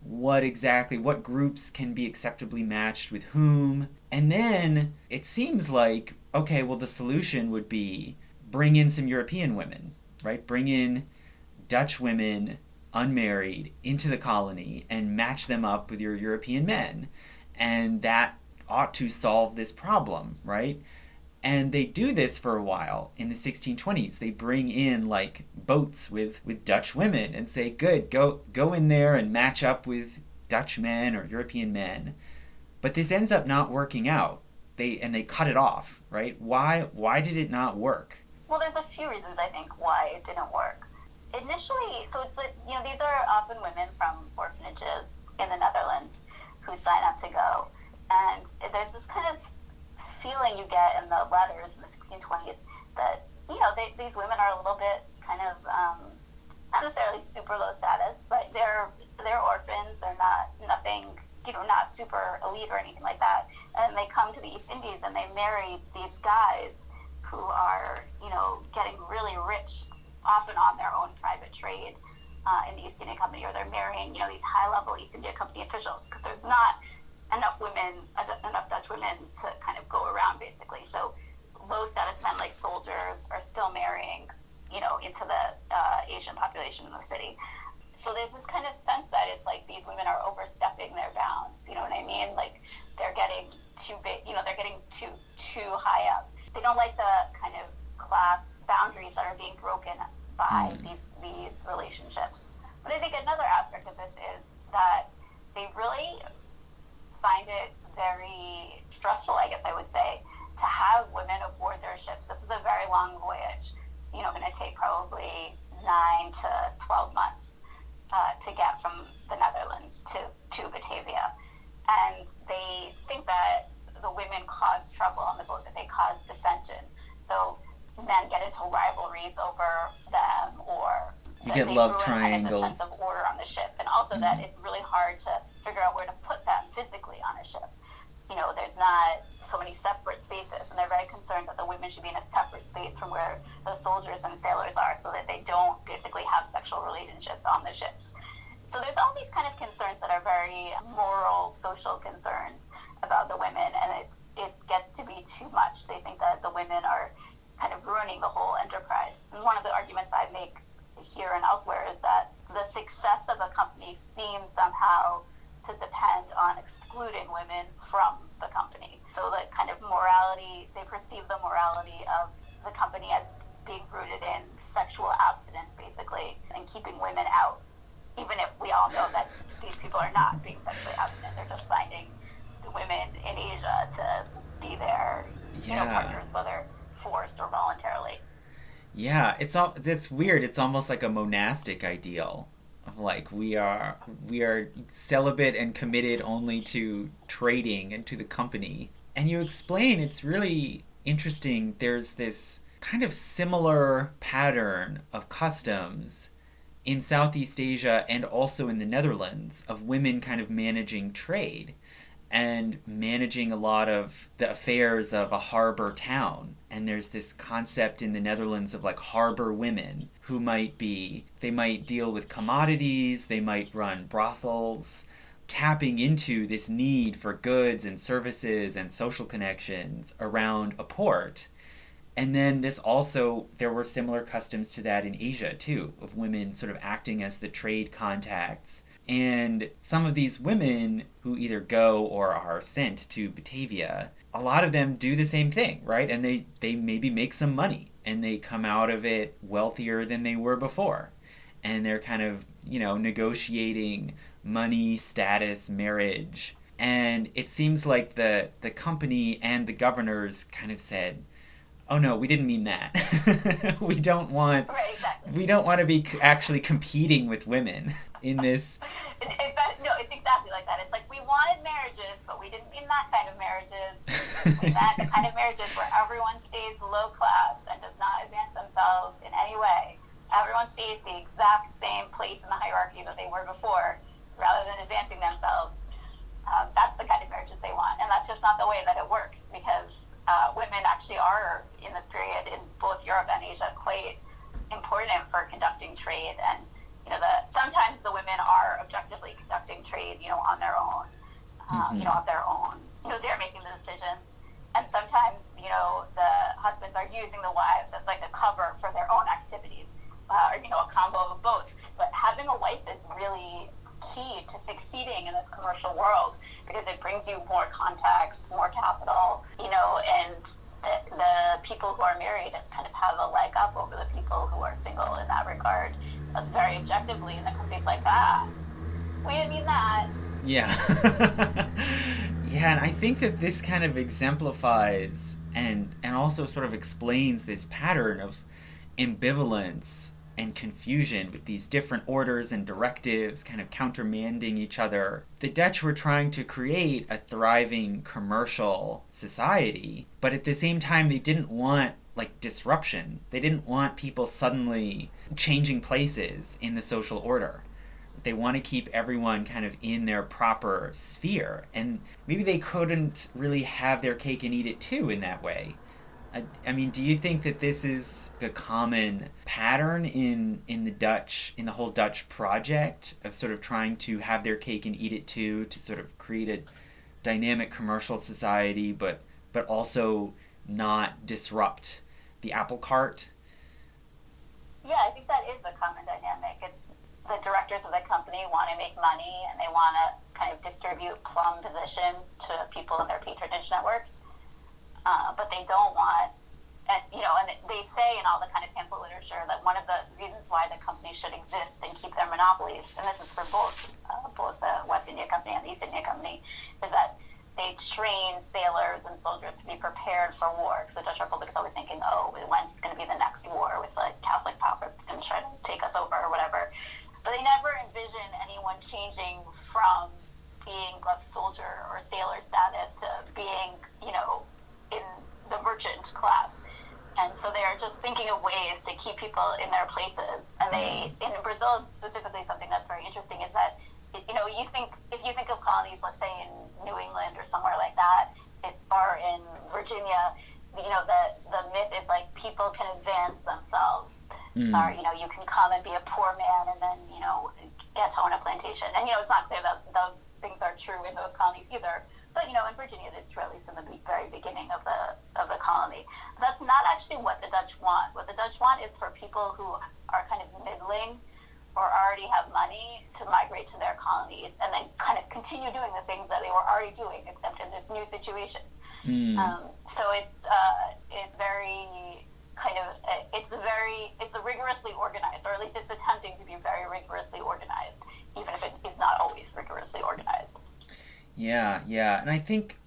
What groups can be acceptably matched with whom? And then it seems like, okay, well, the solution would be bring in some European women, right? Bring in Dutch women, unmarried, into the colony and match them up with your European men. And that ought to solve this problem, right? And they do this for a while in the 1620s. They bring in boats with Dutch women and say, good, go in there and match up with Dutch men or European men. But this ends up not working out. They cut it off, right? Why did it not work? Well, there's a few reasons, I think, why it didn't work. Initially, so it's these are often women from orphanages in the Netherlands who sign up to go. And there's this kind of feeling you get in the letters in the 1620s that these women are a little bit kind of not necessarily super low status, but they're orphans. They're not super elite or anything like that. And they come to the East Indies and they marry these guys who are getting really rich, often on their own private trade in the East India Company, or they're marrying these high-level East India Company officials, because there's not enough Dutch women to kind of go around, basically. So low status men like soldiers are still marrying, into the Asian population in the city. So there's this kind of sense that it's like these women are overstepping their bounds. You know what I mean? Like they're getting too big. They're getting too high up. They don't like the kind of class boundaries that are being broken by these relationships. But I think another aspect of this is that they really find it very stressful, I guess I would say, to have women aboard their ships. This is a very long voyage, going to take probably 9 to 12 months to get from the Netherlands to Batavia. And they think that the women cause trouble on the boat, that they cause dissension. So men get into rivalries over them, or you get love triangles. Kind of the sense of order on the ship, and also that it's really hard to figure out where to put them physically on a ship. There's not so many separate spaces, and they're very concerned that the women should be in a separate space from where the soldiers and sailors are, so that they don't basically have sexual relationships on the ships. So there's all these kind of concerns that are very moral, social concerns about the women, and it gets to be too much. They think that excluding women from the company. So the kind of morality, they perceive the morality of the company as being rooted in sexual abstinence, basically, and keeping women out, even if we all know that these people are not being sexually abstinent. They're just finding the women in Asia to be their partners, whether forced or voluntarily. Yeah, that's weird. It's almost like a monastic ideal of like we are celibate and committed only to trading and to the company. And you explain it's really interesting. There's this kind of similar pattern of customs in Southeast Asia and also in the Netherlands of women kind of managing trade and managing a lot of the affairs of a harbor town. And there's this concept in the Netherlands of like harbor women who might deal with commodities, they might run brothels, tapping into this need for goods and services and social connections around a port. And then there were similar customs to that in Asia too, of women sort of acting as the trade contacts. And some of these women who either go or are sent to Batavia, a lot of them do the same thing, right? And they maybe make some money and they come out of it wealthier than they were before. And they're kind of, negotiating money, status, marriage. And it seems like the company and the governors kind of said, oh no, we didn't mean that. we don't want to be actually competing with women in this. It's exactly like that. It's like we wanted marriages, but we didn't mean that kind of marriages. We meant the kind of marriages where everyone stays low class and does not advance themselves in any way. Everyone stays the exact same place in the hierarchy that they were before, rather than advancing themselves. That's the kind of marriages they want, and that's just not the way that it works, because women actually are, in this period, in both Europe and Asia, quite important for conducting trade. And sometimes the women are objectively conducting trade, on their own, of their own. They're making the decisions. And sometimes, the husbands are using the wives as like a cover for their own activities, or, a combo of both. But having a wife is really key to succeeding in this commercial world, because it brings you more contacts, more capital, and the people who are married kind of have a leg up over the people who are single in that regard. That's very objectively, and the company's like, we didn't mean that. Yeah. Yeah, and I think that this kind of exemplifies and also sort of explains this pattern of ambivalence and confusion with these different orders and directives kind of countermanding each other. The Dutch were trying to create a thriving commercial society, but at the same time they didn't want disruption. They didn't want people suddenly changing places in the social order. They want to keep everyone kind of in their proper sphere, and maybe they couldn't really have their cake and eat it too in that way. I mean, do you think that this is a common pattern in the whole Dutch project of sort of trying to have their cake and eat it too, to sort of create a dynamic commercial society, but also not disrupt the apple cart? Yeah, I think that is a common dynamic. It's the directors of the company want to make money, and they want to kind of distribute plum positions to people in their patronage networks. But they don't want, and they say in all the kind of pamphlet literature that one of the reasons why the company should exist and keep their monopolies, and this is for both the West India Company and the East India Company, is that they train sailors and soldiers to be prepared for war. Because the Dutch Republic is always thinking, when's going to be the next war with Catholic powers going to try to take us over or whatever. But they never envision anyone changing from being a soldier or sailor status to being, in the merchant class. And so they are just thinking of ways to keep people in their places. And in Brazil specifically, something that's very interesting is that, if you think of colonies, let's say in New England or somewhere like that, or in Virginia, the myth is like people can advance themselves. Or, you can come and be a poor man and then, get to own a plantation. And, it's not clear that those things are true in those colonies either. But, in Virginia, it's true, at least in the very beginning of the colony. But that's not actually what the Dutch want. What the Dutch want is for people who are kind of middling, or already have money to migrate to their colonies and then kind of continue doing the things that they were already doing, except in this new situation. So it's very kind of it's rigorously organized, or at least it's attempting to be very rigorously organized, even if it is not always rigorously organized. Yeah, and I think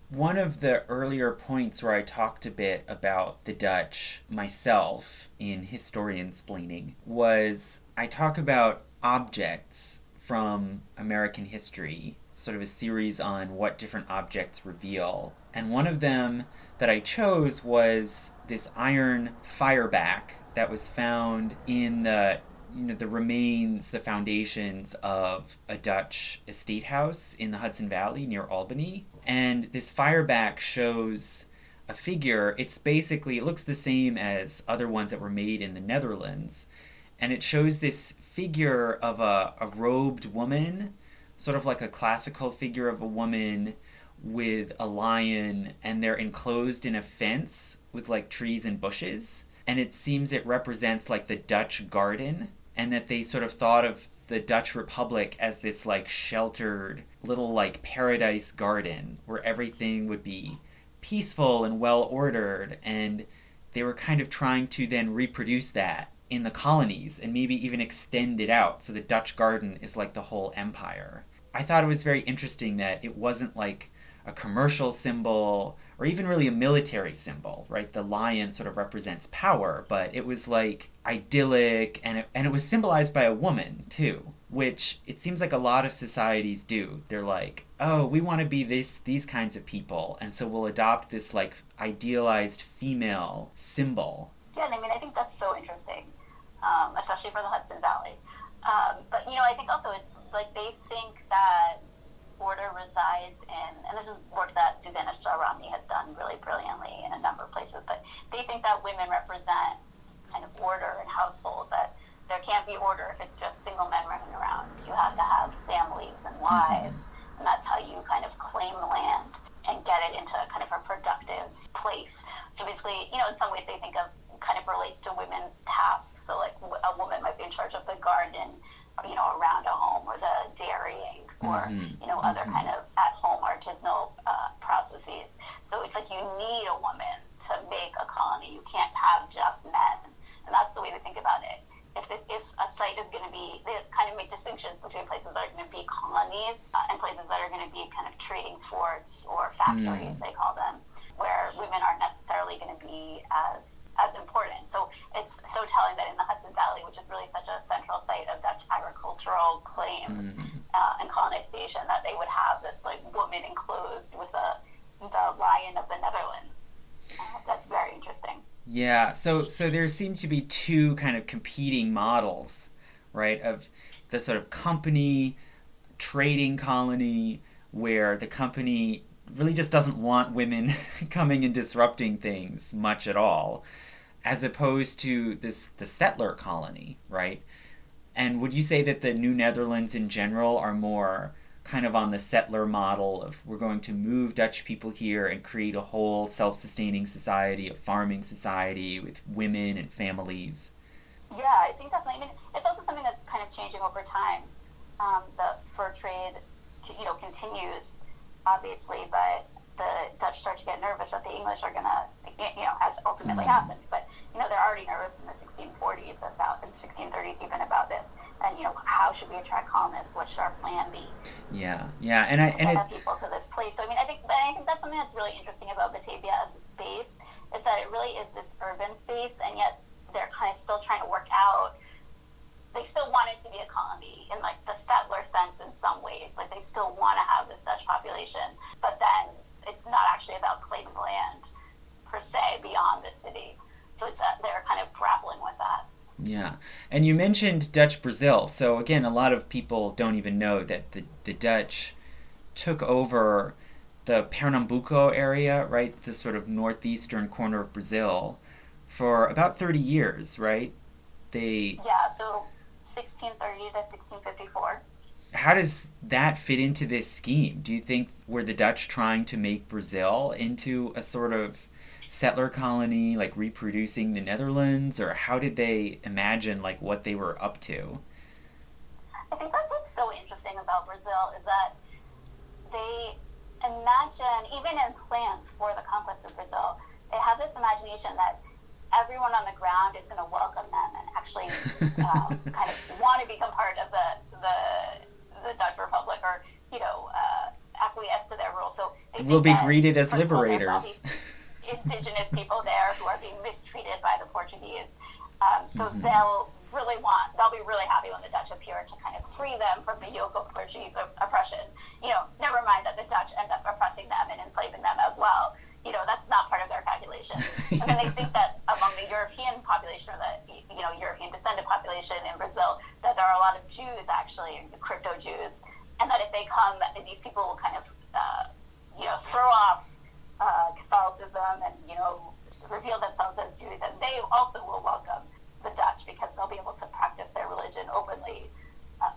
one of the earlier points where I talked a bit about the Dutch myself in historian-splaining was I talk about objects from American history, sort of a series on what different objects reveal. And one of them that I chose was this iron fireback that was found in the remains, the foundations of a Dutch estate house in the Hudson Valley near Albany. And this fireback shows a figure. It looks the same as other ones that were made in the Netherlands. And it shows this figure of a robed woman, sort of like a classical figure of a woman with a lion, and they're enclosed in a fence with like trees and bushes. And it seems it represents like the Dutch garden, and that they sort of thought of the Dutch Republic as this like sheltered little like paradise garden where everything would be peaceful and well ordered, and they were kind of trying to then reproduce that in the colonies and maybe even extend it out so the Dutch garden is like the whole empire. I thought it was very interesting that it wasn't like a commercial symbol or even really a military symbol, right? The lion sort of represents power, but it was like idyllic, and it was symbolized by a woman too, which it seems like a lot of societies do. They're like, oh, we want to be these kinds of people, and so we'll adopt this like idealized female symbol. Yeah, I mean, I think that's so interesting, especially for the Hudson Valley. But I think also it's like they think that order resides in, and this is work that Susanna Romney has done really brilliantly in a number of places, but they think that women represent kind of order in households, that there can't be order if it's just single men running around. You have to have families and wives, and that's how you kind of claim the land and get it into kind of a productive place. So basically, in some ways they think of kind of relates to women's tasks. So like a woman might be in charge of the garden, around a home, or the dairying, or other kind of at-home artisanal processes. So it's like you need a woman to make a colony. You can't have just men, and that's the way to think about it. If a site is going to be, they kind of make distinctions between places that are going to be colonies and places that are going to be kind of trading forts or factories, they call them, where women aren't necessarily going to be as important. So it's so telling that in the Hudson Valley, which is really such a central site of Dutch agricultural claims and colonization, that they would have this like woman enclosed with the lion of the Netherlands. That's very interesting. Yeah, so there seem to be two kind of competing models, right, of the sort of company trading colony, where the company really just doesn't want women coming and disrupting things much at all, as opposed to the settler colony, right? And would you say that the New Netherlands in general are more kind of on the settler model of we're going to move Dutch people here and create a whole self-sustaining society, a farming society with women and families? Yeah, I think definitely. I mean, it's also something that's kind of changing over time. The fur trade, continues, obviously, but the Dutch start to get nervous that the English are going to, as ultimately happened. But, they're already nervous in the 1640s in 1630s even about this. And, how should we attract colonists? What should our plan be? Yeah, and get people to this place. So, I think that's something that's really interesting about Batavia as a space, is that it really is this urban space, and yet they're kind of still trying to work out. They still want it to be a colony in like the settler sense in some ways. Like they still want to have this Dutch population, but then it's not actually about claiming land per se beyond the city. So they're kind of grappling with that. Yeah, and you mentioned Dutch Brazil. So again, a lot of people don't even know that the Dutch took over the Pernambuco area, right, the sort of northeastern corner of Brazil, for about 30 years, right? So 1630 to 1654. How does that fit into this scheme? Do you think were the Dutch trying to make Brazil into a sort of settler colony, like reproducing the Netherlands, or how did they imagine like what they were up to? I think that's what's so interesting about Brazil is that they imagine, even in plans for the conquest of Brazil, they have this imagination that everyone on the ground is going to welcome them and actually kind of want to become part of the Dutch Republic, or acquiesce to their rule. So they Will be that, greeted as example, liberators. Indigenous people there who are being mistreated by the Portuguese. So Mm-hmm. they'll be really happy when the Dutch appear to kind of free them from the yoke of Portuguese oppression. Never mind that the Dutch end up oppressing them and enslaving them as well. That's not part of their calculation. And then they think that among the European population, or the European descendant population in Brazil, that there are a lot of Jews actually, crypto Jews, and that if they come, these people will kind of throw off Catholicism and reveal themselves as Jews, and they also will welcome the Dutch because they'll be able to practice their religion openly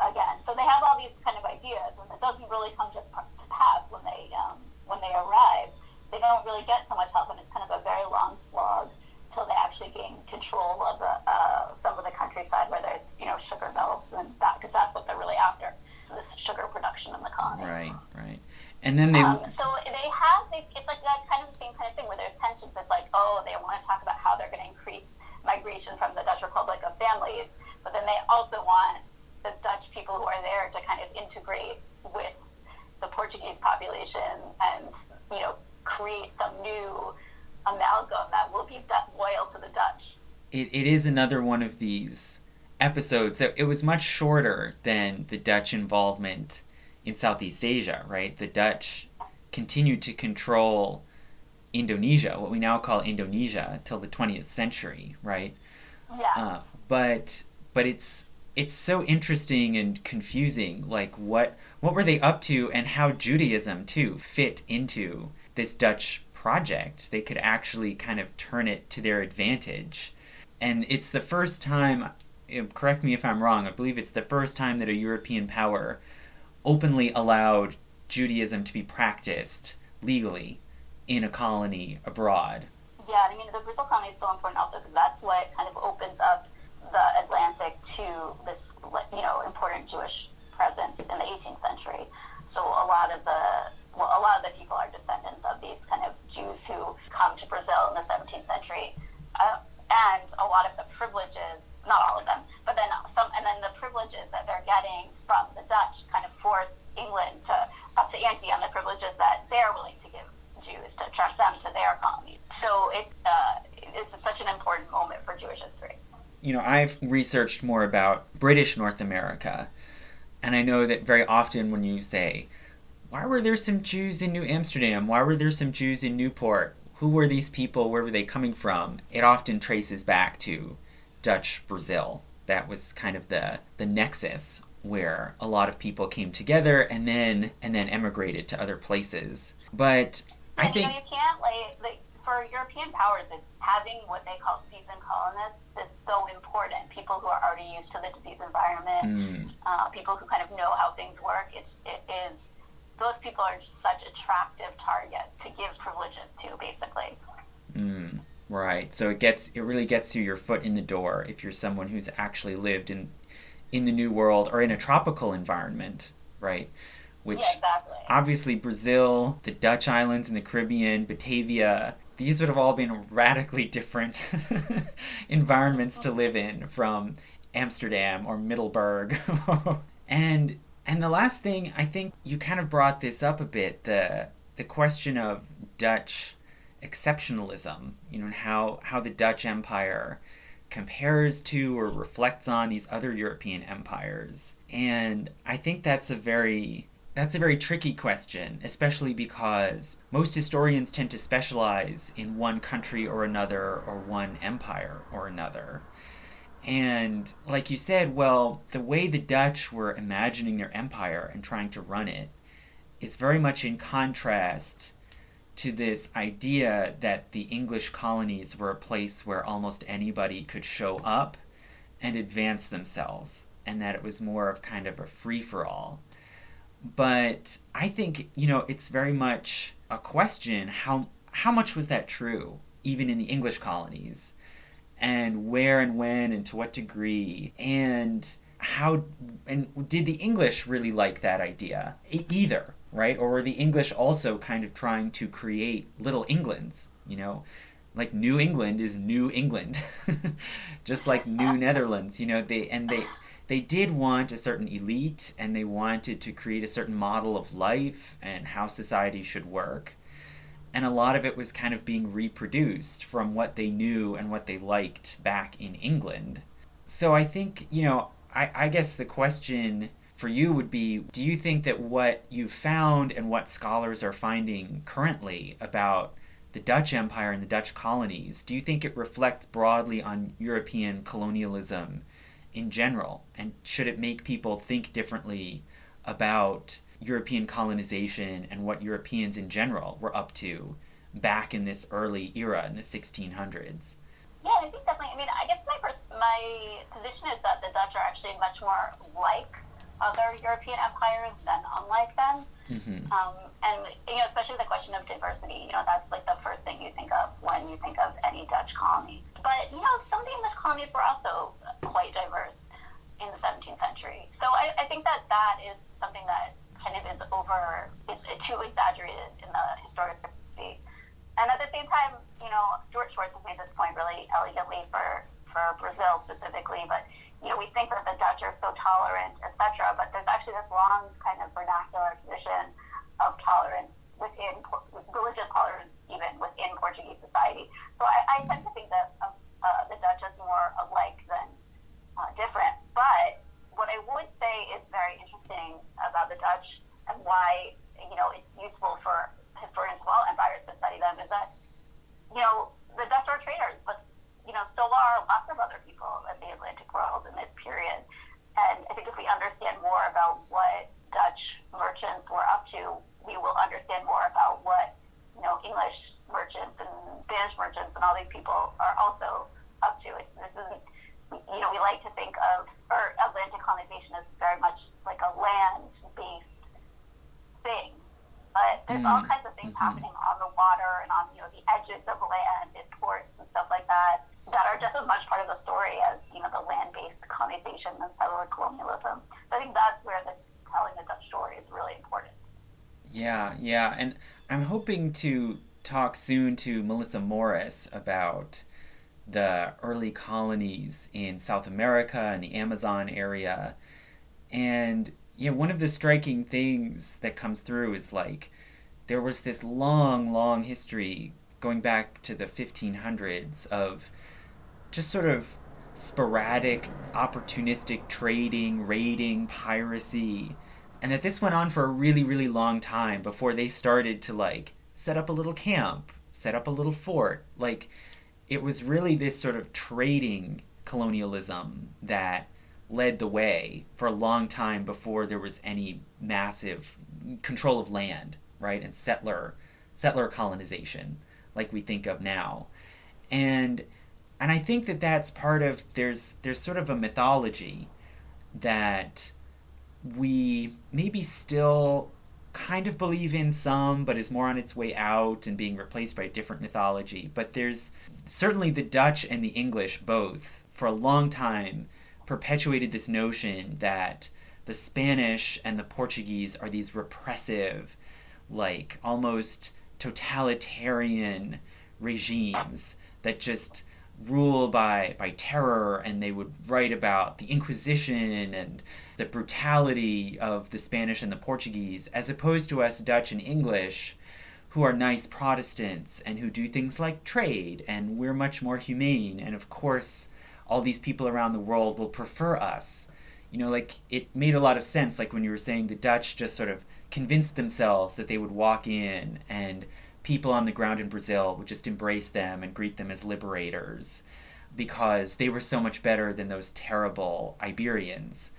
again. So they have all these kind of ideas, and it doesn't really come to pass when they arrive. They don't really get so much help, and it's kind of a very long slog till they actually gain control of some of the countryside, where there's sugar mills and that, because that's what they're really after, this sugar production in the colony. Right. And then they so it's like that kind of the same kind of thing where there's tensions. It's like, they want to talk about how they're going to increase migration from the Dutch Republic of families, but then they also want the Dutch people who are there to kind of integrate with the Portuguese population and create some new amalgam that will be loyal to the Dutch. it is another one of these episodes that it was much shorter than the Dutch involvement in Southeast Asia, right? The Dutch continued to control Indonesia, what we now call Indonesia, till the 20th century, right? Yeah. But it's so interesting and confusing, like what were they up to, and how Judaism too fit into this Dutch project. They could actually kind of turn it to their advantage. And it's the first time, correct me if I'm wrong, I believe it's the first time that a European power openly allowed Judaism to be practiced legally in a colony abroad. Yeah, I mean, the Bristol colony is so important also because that's what kind of opens up the Atlantic to this, important Jewish presence in the 18th century. So a lot of the people are descendants of these kind of Jews who come to Brazil in the 17th century, and a lot of the privileges, not all of them, but then some, and then the privileges that they're getting from the Dutch kind of force England to up the ante on the privileges that they're willing to give Jews to trust them to their colonies. So it's such an important moment for Jewish history. I've researched more about British North America, and I know that very often when you say, why were there some Jews in New Amsterdam? Why were there some Jews in Newport? Who were these people? Where were they coming from? It often traces back to Dutch Brazil. That was kind of the nexus where a lot of people came together and then emigrated to other places. But I think you can't for European powers, it's having what they call seasoned colonists is so important. People who are already used to the disease environment, people who kind of know how things work. It is those people are such attractive targets to give privileges to, basically. Right. So it really gets you your foot in the door if you're someone who's actually lived in the New World or in a tropical environment, right? Which exactly. Obviously Brazil, the Dutch islands in the Caribbean, Batavia, these would have all been radically different environments to live in from Amsterdam or Middelburg. And the last thing, I think you kind of brought this up a bit, the question of Dutch exceptionalism, and how the Dutch Empire compares to or reflects on these other European empires. And I think that's a very tricky question, especially because most historians tend to specialize in one country or another, or one empire or another. And like you said, well, the way the Dutch were imagining their empire and trying to run it is very much in contrast to this idea that the English colonies were a place where almost anybody could show up and advance themselves, and that it was more of kind of a free-for-all. But I think, it's very much a question, how much was that true? even in the English colonies, and where and when and to what degree, and how, and did the English really like that idea either, right? Or were the English also kind of trying to create little Englands, like New England is New England, just like New Netherlands, they did want a certain elite, and they wanted to create a certain model of life and how society should work. And a lot of it was kind of being reproduced from what they knew and what they liked back in England. So I think, I guess the question for you would be, do you think that what you found and what scholars are finding currently about the Dutch Empire and the Dutch colonies, do you think it reflects broadly on European colonialism in general? And should it make people think differently about European colonization and what Europeans in general were up to back in this early era in the 1600s? Yeah, I think definitely. I mean, I guess my position is that the Dutch are actually much more like other European empires than unlike them. Mm-hmm. And especially the question of diversity. That's like the first thing you think of when you think of any Dutch colony. But some of the English colonies were also quite diverse in the 17th century. So I think that is something that kind of is too exaggerated in the historiography. And at the same time, Stuart Schwartz has made this point really elegantly for Brazil specifically, but we think that the Dutch are so tolerant, etc., but there's actually this long kind of vernacular tradition of tolerance within religious tolerance, even within Portuguese society. So I tend to think that the Dutch is more alike than different. But what I would say is very interesting about the Dutch and why it's useful for historians of all empires to study them is that the Dutch are traders, but so are lots of other people in the Atlantic world in this period. And I think if we understand more about what Dutch merchants were up to, we will understand more about what English merchants and Spanish merchants and all these people are also up to. This isn't, we like to think of Atlantic colonization as very much like a land-based thing. But there's all kinds of things happening on the water and on the edges of land and ports and stuff like that are just as much part of the story as the land-based colonization and settler colonialism. So I think that's where telling the Dutch story is really important. Yeah, and I'm hoping to talk soon to Melissa Morris about the early colonies in South America and the Amazon area. And one of the striking things that comes through is like there was this long history going back to the 1500s of just sort of sporadic, opportunistic trading, raiding, piracy, and that this went on for a really, really long time before they started to like set up a little camp, set up a little fort. Like it was really this sort of trading colonialism that led the way for a long time before there was any massive control of land, right? And settler colonization like we think of now. And I think that that's part of there's sort of a mythology that we maybe still kind of believe in some, but is more on its way out and being replaced by a different mythology. But there's certainly the Dutch and the English both for a long time perpetuated this notion that the Spanish and the Portuguese are these repressive, like almost totalitarian regimes that just rule by terror, and they would write about the Inquisition and the brutality of the Spanish and the Portuguese, as opposed to us Dutch and English, who are nice Protestants and who do things like trade, and we're much more humane, and of course all these people around the world will prefer us. Like it made a lot of sense, like when you were saying the Dutch just sort of convinced themselves that they would walk in and people on the ground in Brazil would just embrace them and greet them as liberators because they were so much better than those terrible Iberians,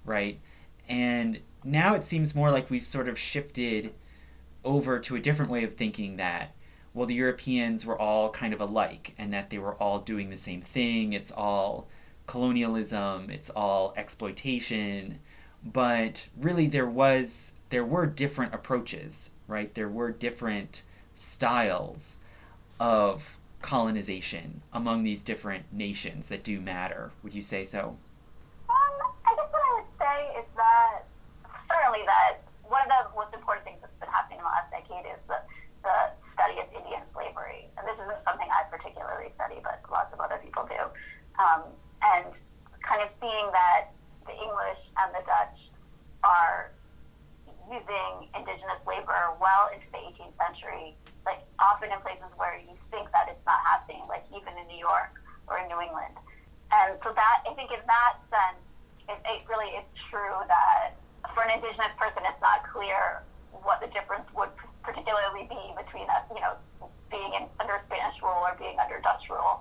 right? And now it seems more like we've sort of shifted over to a different way of thinking that, well, the Europeans were all kind of alike and that they were all doing the same thing. It's all colonialism, it's all exploitation, but really there were different approaches, right? There were different styles of colonization among these different nations that do matter. Would you say so? I guess what I would say is that certainly that one of the most important things that's been happening in the last decade is the study of Indian slavery. And this isn't something I particularly study, but lots of other people do. And kind of seeing that the English and the Dutch are using indigenous labor well into the 18th century, like often in places where you think that it's not happening, like even in New York or in New England. And so that, I think in that sense, it really is true that for an indigenous person, it's not clear what the difference would particularly be between, being under Spanish rule or being under Dutch rule.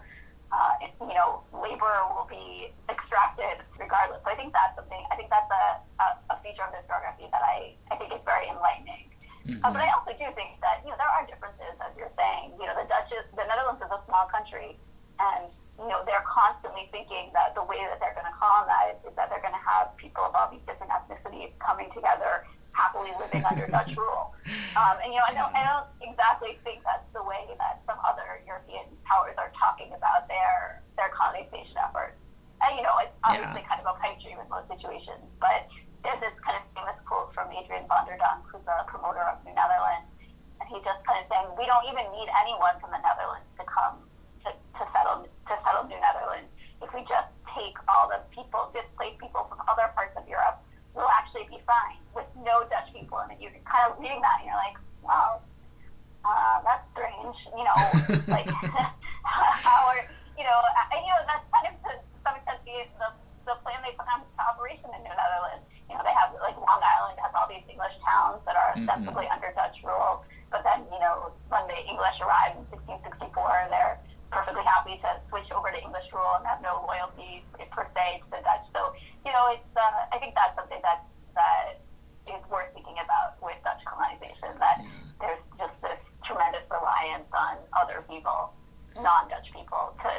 Labor will be extracted regardless. So I think that's something, I think that's a feature of this geography that I think is very enlightening. Mm-hmm. But I also do think that, there are differences, as you're saying. The Netherlands is a small country, and, they're constantly thinking that the way that they're going to colonize is that they're going to have people of all these different ethnicities coming together, happily living under Dutch rule. I don't exactly think that's the way that some other European powers are talking about their colonization efforts. And, it's obviously kind of a pipe dream in most situations, but there's this kind of famous quote from Adrian van der Donk, who's a promoter of New Netherlands, and he just kind of saying, we don't even need anyone from the Netherlands to come to settle New Netherlands. If we just take all the people, displaced people from other parts of Europe, we'll actually be fine with no Dutch people. And you're kind of reading that and you're like, wow, that's strange, like how are, that's kind of to some extent the plan they put into operation in New Netherlands. They have, like, Long Island has all these English towns that are ostensibly under Dutch rule, but then, when the English arrived in 1664, they're perfectly happy to switch over to English rule and have no loyalty per se to the Dutch. So, it's I think that's something that is worth thinking about with Dutch colonization, that there's just this tremendous reliance on other people, non-Dutch people, to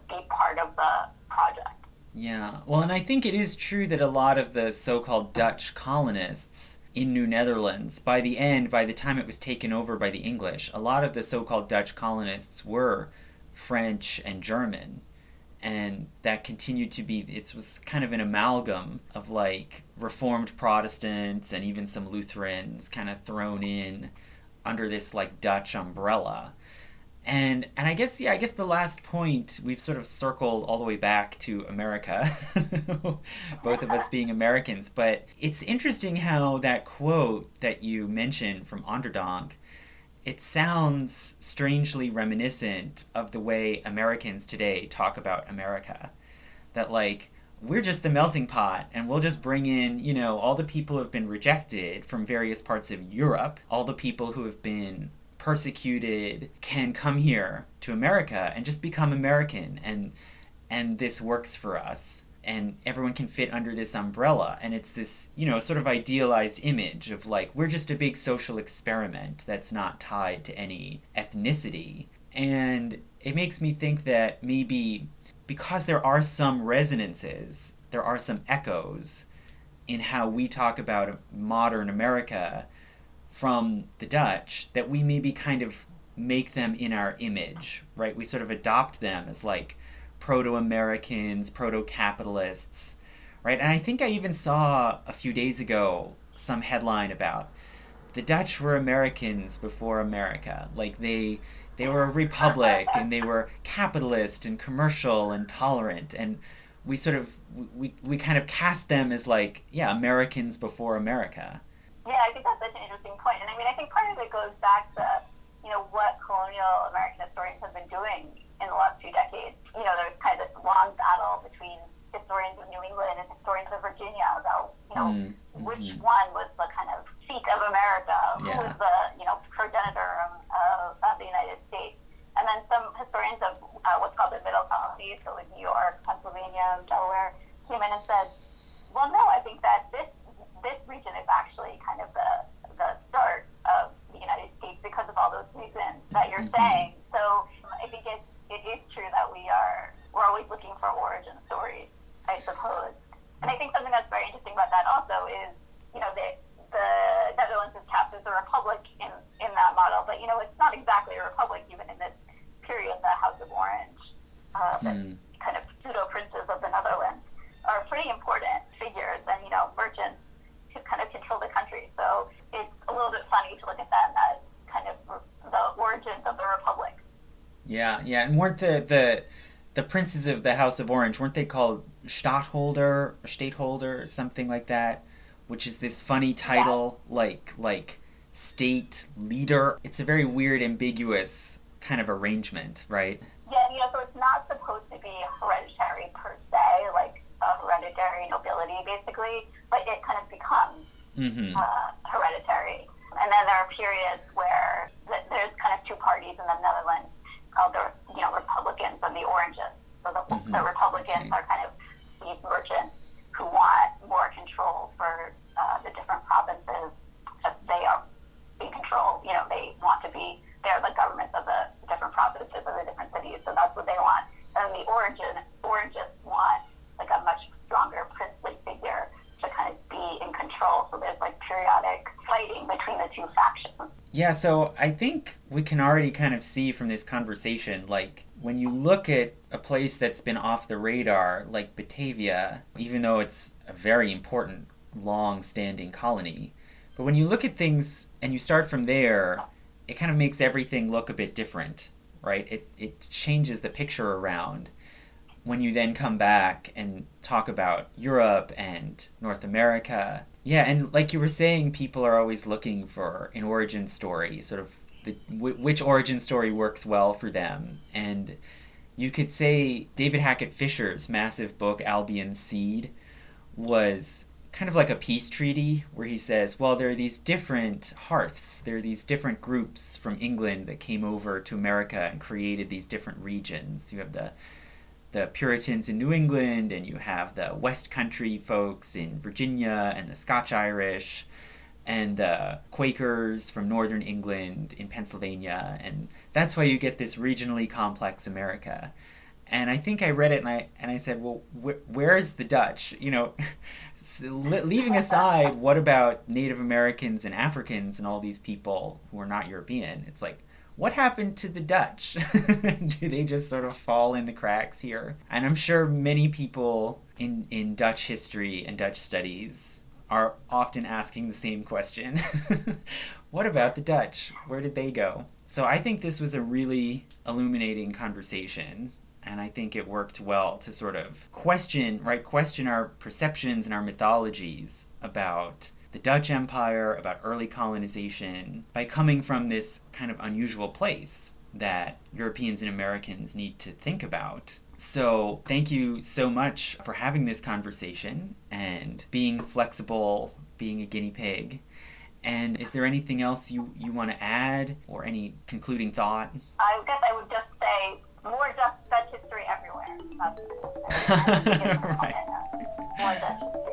be part of the project. Yeah, well, and I think it is true that a lot of the so-called Dutch colonists in New Netherlands, by the time it was taken over by the English, a lot of the so-called Dutch colonists were French and German. And that continued to be, it was kind of an amalgam of, like, Reformed Protestants and even some Lutherans kind of thrown in under this, like, Dutch umbrella. And I guess the last point, we've sort of circled all the way back to America, both of us being Americans, but it's interesting how that quote that you mentioned from Onderdonk, it sounds strangely reminiscent of the way Americans today talk about America. That, like, we're just the melting pot, and we'll just bring in, all the people who have been rejected from various parts of Europe, all the people who have been persecuted can come here to America and just become American, and this works for us, and everyone can fit under this umbrella. And it's this, sort of idealized image of, like, we're just a big social experiment that's not tied to any ethnicity. And it makes me think that maybe because there are some resonances, there are some echoes in how we talk about modern America from the Dutch, that we maybe kind of make them in our image, right? We sort of adopt them as, like, proto-Americans, proto-capitalists, right? And I think I even saw a few days ago some headline about the Dutch were Americans before America. Like, they were a republic, and they were capitalist and commercial and tolerant, and we sort of, we kind of cast them as, like, Americans before America. Yeah, I think that's such an interesting point. And I think part of it goes back to, what colonial American historians have been doing in the last few decades. There's kind of this long battle between historians of New England and historians of Virginia about, which one was the kind of seat of America, who was the, progenitor of the United States. And then some historians of what's called the Middle Colonies, so like New York, Pennsylvania, Delaware, came in and said, well, no, I think that this region is actually kind of the start of the United States because of all those reasons that you're saying. So I think it is true that we're always looking for origin stories, I suppose. And I think something that's very interesting about that also is, the Netherlands is cast as a republic in that model, but it's not exactly a republic even in this period. the kind of pseudo-princes of the Netherlands, are pretty important figures and, merchants who kind of control the country. So it's a little bit funny to look at them as kind of the origins of the Republic. Yeah, and weren't the princes of the House of Orange, weren't they called Stadtholder, something like that, which is this funny title, like state leader? It's a very weird, ambiguous kind of arrangement, right? Yeah, so it's not supposed to be hereditary per se, like a hereditary nobility, basically, but it kind of becomes hereditary. And then there are periods where there's kind of two parties in the Netherlands called the Republicans and the Oranges. So the Republicans are kind of these merchants who want more control for the different provinces that they are in control. They want to be, they're the governments of the different provinces of the different cities, so that's what they want. And the Oranges want like a much stronger princely figure to kind of be in control. So there's like periodic fighting between the two factions. Yeah, so I think we can already kind of see from this conversation, like, when you look at a place that's been off the radar, like Batavia, even though it's a very important, long-standing colony, but when you look at things and you start from there, it kind of makes everything look a bit different, right? It changes the picture around. When you then come back and talk about Europe and North America, yeah, and like you were saying, people are always looking for an origin story, sort of which origin story works well for them. And you could say David Hackett Fisher's massive book, Albion's Seed, was kind of like a peace treaty where he says, well, there are these different hearths, there are these different groups from England that came over to America and created these different regions. You have the Puritans in New England, and you have the West Country folks in Virginia, and the Scotch-Irish, and the Quakers from Northern England in Pennsylvania, and that's why you get this regionally complex America. And I think I read it and I said, well, where's the Dutch? Leaving aside what about Native Americans and Africans and all these people who are not European, it's like, what happened to the Dutch? Do they just sort of fall in the cracks here? And I'm sure many people in Dutch history and Dutch studies are often asking the same question. What about the Dutch? Where did they go? So I think this was a really illuminating conversation, and I think it worked well to sort of question our perceptions and our mythologies about the Dutch Empire, about early colonization, by coming from this kind of unusual place that Europeans and Americans need to think about. So thank you so much for having this conversation and being flexible, being a guinea pig. And is there anything else you want to add, or any concluding thought? I guess I would just say more Dutch history everywhere. That's Right. More Dutch history.